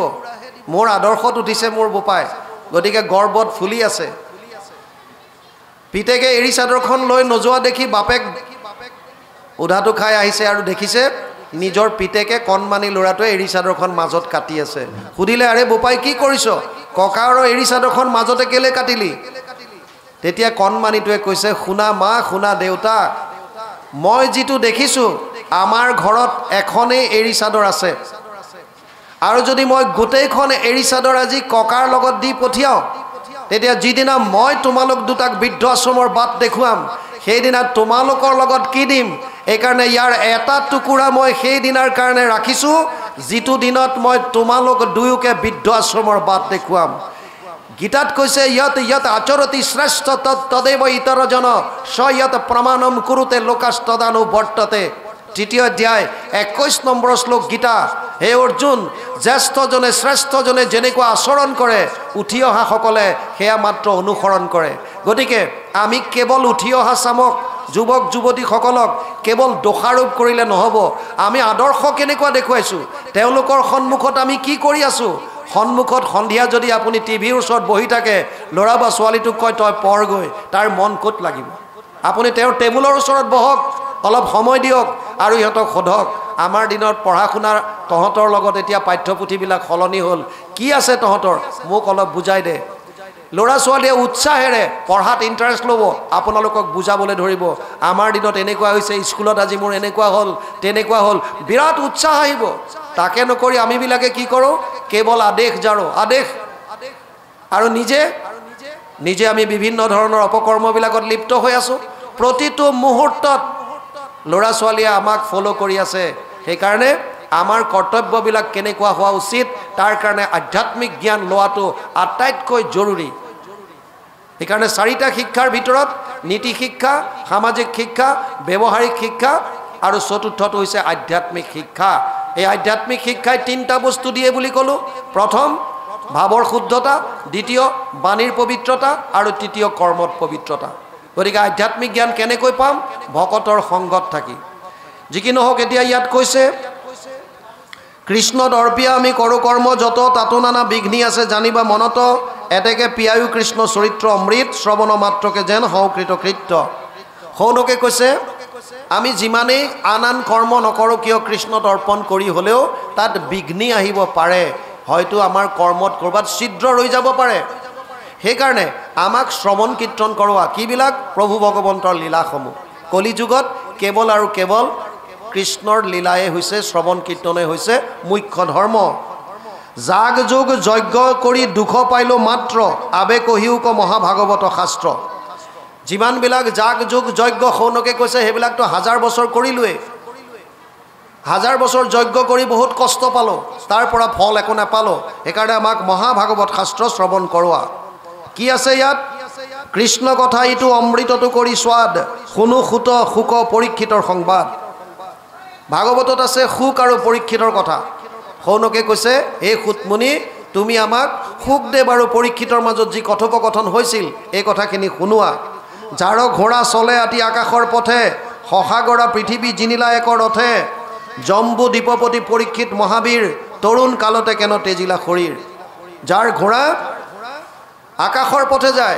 মোৰ আদৰ্শত উঠিছে মোৰ বোপাই, গতিকে গৰ্বত ফুলি আছে। পিতেকে এৰী চাদৰখন লৈ নোযোৱা দেখি বাপেক উধাটো খাই আহিছে আৰু দেখিছে নিজৰ পিতেকে কণমানি ল'ৰাটোৱে এৰী চাদৰখন মাজত কাটি আছে। সুধিলে, আৰে বোপাই কি কৰিছ? ককাৰ এৰী চাদৰখন মাজতে কেলে কাটিলি? তেতিয়া কণমানিটোৱে কৈছে, শুনা মা, শুনা দেউতা, মই যিটো দেখিছোঁ আমাৰ ঘৰত এখনেই এৰী চাদৰ আছে, আৰু যদি মই গোটেইখন এৰী চাদৰ আজি ককাৰ লগত দি পঠিয়াওঁ, তেতিয়া যিদিনা মই তোমালোক দুটাক বৃদ্ধ আশ্ৰমৰ বাট দেখুৱাম, সেইদিনা তোমালোকৰ লগত কি দিম? এইকাৰণে ইয়াৰ এটা টুকুৰা মই সেইদিনাৰ কাৰণে ৰাখিছোঁ, যিটো দিনত মই তোমালোক দুয়োকে বৃদ্ধ আশ্ৰমৰ বাট দেখুৱাম। গীতাত কৈছে, ইয়ত ইয়ত আচৰতি শ্ৰেষ্ঠ তদেৱ ইতৰজন স ইয়ত প্ৰমাণম কুৰুতে লোকাস্তদানু বৰ্ততে। তৃতীয় অধ্যায় 21 নম্বৰ শ্লোক গীতা। হে অৰ্জুন, জ্যেষ্ঠজনে শ্ৰেষ্ঠজনে যেনেকুৱা আচৰণ কৰে উঠি অহাসকলে সেয়া মাত্ৰ অনুসৰণ কৰে। গতিকে আমি কেৱল উঠি অহা চামক যুৱক যুৱতীসকলক কেৱল দোষাৰোপ কৰিলে নহ'ব। আমি আদৰ্শ কেনেকুৱা দেখুৱাইছোঁ, তেওঁলোকৰ সন্মুখত আমি কি কৰি আছোঁ। সন্মুখত সন্ধিয়া যদি আপুনি টিভিৰ ওচৰত বহি থাকে, ল'ৰা বা ছোৱালীটোক কয় তই পঢ়গৈ, তাৰ মন ক'ত লাগিব? আপুনি তেওঁৰ টেবুলৰ ওচৰত বহক, অলপ সময় দিয়ক আৰু ইহঁতক সোধক, আমাৰ দিনত পঢ়া শুনাৰ তহঁতৰ লগত এতিয়া পাঠ্যপুথিবিলাক সলনি হ'ল, কি আছে তহঁতৰ, মোক অলপ বুজাই দে। ল'ৰা ছোৱালীয়ে উৎসাহেৰে পঢ়াত ইণ্টাৰেষ্ট ল'ব, আপোনালোকক বুজাবলৈ ধৰিব। আমাৰ দিনত এনেকুৱা হৈছে, স্কুলত আজি মোৰ এনেকুৱা হ'ল তেনেকুৱা হ'ল, বিৰাট উৎসাহ আহিব। তাকে নকৰি আমিবিলাকে কি কৰোঁ, কেৱল আদেশ জাৰোঁ, আদেশ। আৰু নিজে আমি বিভিন্ন ধৰণৰ অপকৰ্মবিলাকত লিপ্ত হৈ আছোঁ। প্ৰতিটো মুহূৰ্তত ল'ৰা ছোৱালীয়ে আমাক ফ'ল' কৰি আছে। সেইকাৰণে আমাৰ কৰ্তব্যবিলাক কেনেকুৱা হোৱা উচিত, তাৰ কাৰণে আধ্যাত্মিক জ্ঞান লোৱাটো আটাইতকৈ জৰুৰী। সেইকাৰণে 4টা শিক্ষাৰ ভিতৰত নীতি শিক্ষা, সামাজিক শিক্ষা, ব্যৱহাৰিক শিক্ষা আৰু চতুৰ্থটো হৈছে আধ্যাত্মিক শিক্ষা। এই আধ্যাত্মিক শিক্ষাই 3টা বস্তু দিয়ে বুলি ক'লোঁ। প্ৰথম ভাৱৰ শুদ্ধতা, দ্বিতীয় বাণীৰ পবিত্ৰতা আৰু তৃতীয় কৰ্মত পবিত্ৰতা। গতিকে আধ্যাত্মিক জ্ঞান কেনেকৈ পাম? ভকতৰ সংগত থাকি। যি কি নহওক, এতিয়া ইয়াত কৈছে, কৃষ্ণত অৰ্পিয়া আমি কৰোঁ কৰ্ম যত, তাতো নানা বিঘ্নি আছে জানিবা মনত, এতেকে পিয়ায়ো কৃষ্ণ চৰিত্ৰ অমৃত, শ্ৰৱণ মাত্ৰকে যেন সংকৃত কৃত্য। সৌনকে কৈছে, আমি যিমানেই আন কৰ্ম নকৰোঁ কিয়, কৃষ্ণত অৰ্পণ কৰি হ'লেও তাত বিঘ্নি আহিব পাৰে। হয়তো আমাৰ কৰ্মত ক'ৰবাত ছিদ্ৰ ৰৈ যাব পাৰে। সেইকাৰণে আমাক শ্ৰৱণ কীৰ্তন কৰোৱা কিবিলাক? প্ৰভু ভগৱন্তৰ লীলাসমূহ। কলিযুগত কেৱল আৰু কেৱল কৃষ্ণৰ লীলাই হৈছে, শ্ৰৱণ কীৰ্তনে হৈছে মুখ্য ধৰ্ম। যাগ যোগ যজ্ঞ কৰি দুখ পাইলোঁ মাত্ৰ, আবে কহিওক মহাভাগৱত শাস্ত্ৰ। যিমানবিলাক যাগ যোগ যজ্ঞ সৌনকে কৈছে, সেইবিলাকতো 1000 বছৰ কৰিলোৱেই। 1000 বছৰ যজ্ঞ কৰি বহুত কষ্ট পালোঁ, তাৰ পৰা ফল একো নাপালোঁ। সেইকাৰণে আমাক মহাভাগৱত শাস্ত্ৰ শ্ৰৱণ কৰোৱা। কি আছে ইয়াত? কৃষ্ণ কথা ইটো অমৃতটো কৰি স্বাদ, শুনো সুত সুখ পৰীক্ষিতৰ সংবাদ। ভাগৱতত আছে সুখ আৰু পৰীক্ষিতৰ কথা। সৌনকে কৈছে, হে সুতমুনি, তুমি আমাক সুখদেৱ আৰু পৰীক্ষিতৰ মাজত যি কথোপকথন হৈছিল এই কথাখিনি শুনোৱা। যাৰ ঘোঁৰা চলে আতি আকাশৰ পথে, শশাগৰা পৃথিৱী জিনিলা একৰ ৰথে, জম্বু দীপপতি পৰীক্ষিত মহাবীৰ, তৰুণ কালতে কেন তেজিলা শৰীৰ। যাৰ ঘোঁৰা আকাশৰ পথে যায়,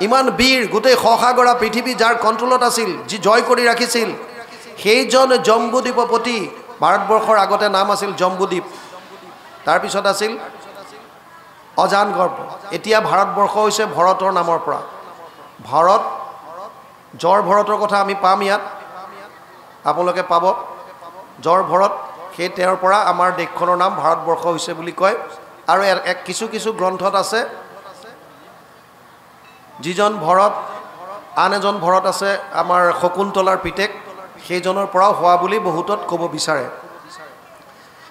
ইমান বীৰ, গোটেই শশাগৰা পৃথিৱী যাৰ কণ্ট্ৰলত আছিল, যি জয় কৰি ৰাখিছিল, সেইজন জম্বুদ্বীপপতি ভাৰতবৰ্ষৰ আগতে নাম আছিল জম্বুদ্বীপ তাৰপিছত আছিল অজান গৰ্ভ এতিয়া ভাৰতবৰ্ষ হৈছে ভৰতৰ নামৰ পৰা ভাৰত জৰ ভৰতৰ কথা আমি পাম ইয়াত আপোনালোকে পাব জৰ ভৰত সেই তেওঁৰ পৰা আমাৰ দেশখনৰ নাম ভাৰতবৰ্ষ হৈছে বুলি কয় আৰু কিছু কিছু গ্ৰন্থত আছে যিজন ভৰত আন এজন ভৰত আছে আমাৰ শকুন্তলাৰ পিতেক সেইজনৰ পৰা হোৱা বুলি বহুতত ক'ব বিচাৰে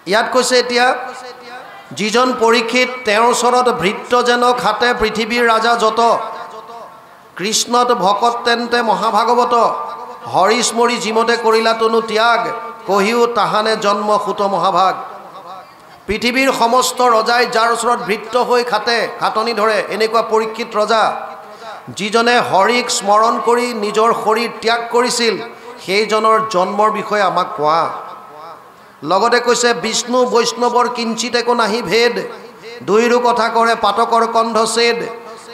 ইয়াত কৈছে এতিয়া যিজন পৰীক্ষিত তেওঁৰ ওচৰত ভৃত্য যেন খাতে পৃথিৱীৰ ৰাজা যত কৃষ্ণত ভকত তেন্তে মহাভাগৱত হৰিস্মৰি জিমতে কৰিলা তনু ত্যাগ কহিও তাহানে জন্ম সুত মহাভাগ পৃথিৱীৰ সমস্ত ৰজাই যাৰ ওচৰত ভৃত্য হৈ খাতে খাটনি ধৰে এনেকুৱা পৰীক্ষিত ৰজা যিজনে হৰিক স্মৰণ কৰি নিজৰ শৰীৰ ত্যাগ কৰিছিল সেইজনৰ জন্মৰ বিষয়ে আমাক কোৱা লগতে কৈছে বিষ্ণু বৈষ্ণৱৰ কিঞ্চিত একো নাহি ভেদ দুইৰো কথা কৰে পাতকৰ কণ্ঠ ছেদ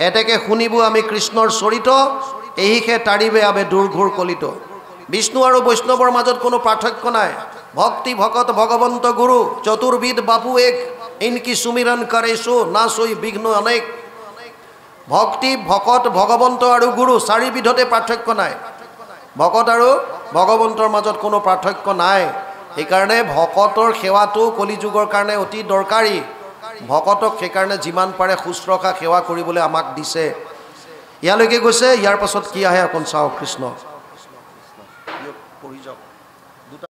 এতেকে শুনিব আমি কৃষ্ণৰ চৰিত এহিকে তাৰিবে আবে দুৰ্ঘোৰ কলিত বিষ্ণু আৰু বৈষ্ণৱৰ মাজত কোনো পাৰ্থক্য নাই ভক্তি ভকত ভগৱন্ত গুৰু চতুৰ্বিদ বাপু এক ইনকি সুমিৰণ কৰে সো না সই বিঘ্ন অনেক ভক্তি ভকত ভগৱন্ত আৰু গুৰু চাৰিবিধতে পাৰ্থক্য নাই ভকত আৰু ভগৱন্তৰ মাজত কোনো পাৰ্থক্য নাই সেইকাৰণে ভকতৰ সেৱাটো কলিযুগৰ কাৰণে অতি দৰকাৰী ভকতক সেইকাৰণে যিমান পাৰে শুশ্ৰূষা সেৱা কৰিবলৈ আমাক দিছে ইয়ালৈকে গৈছে ইয়াৰ পাছত কি আহে অকণ চাওক কৃষ্ণ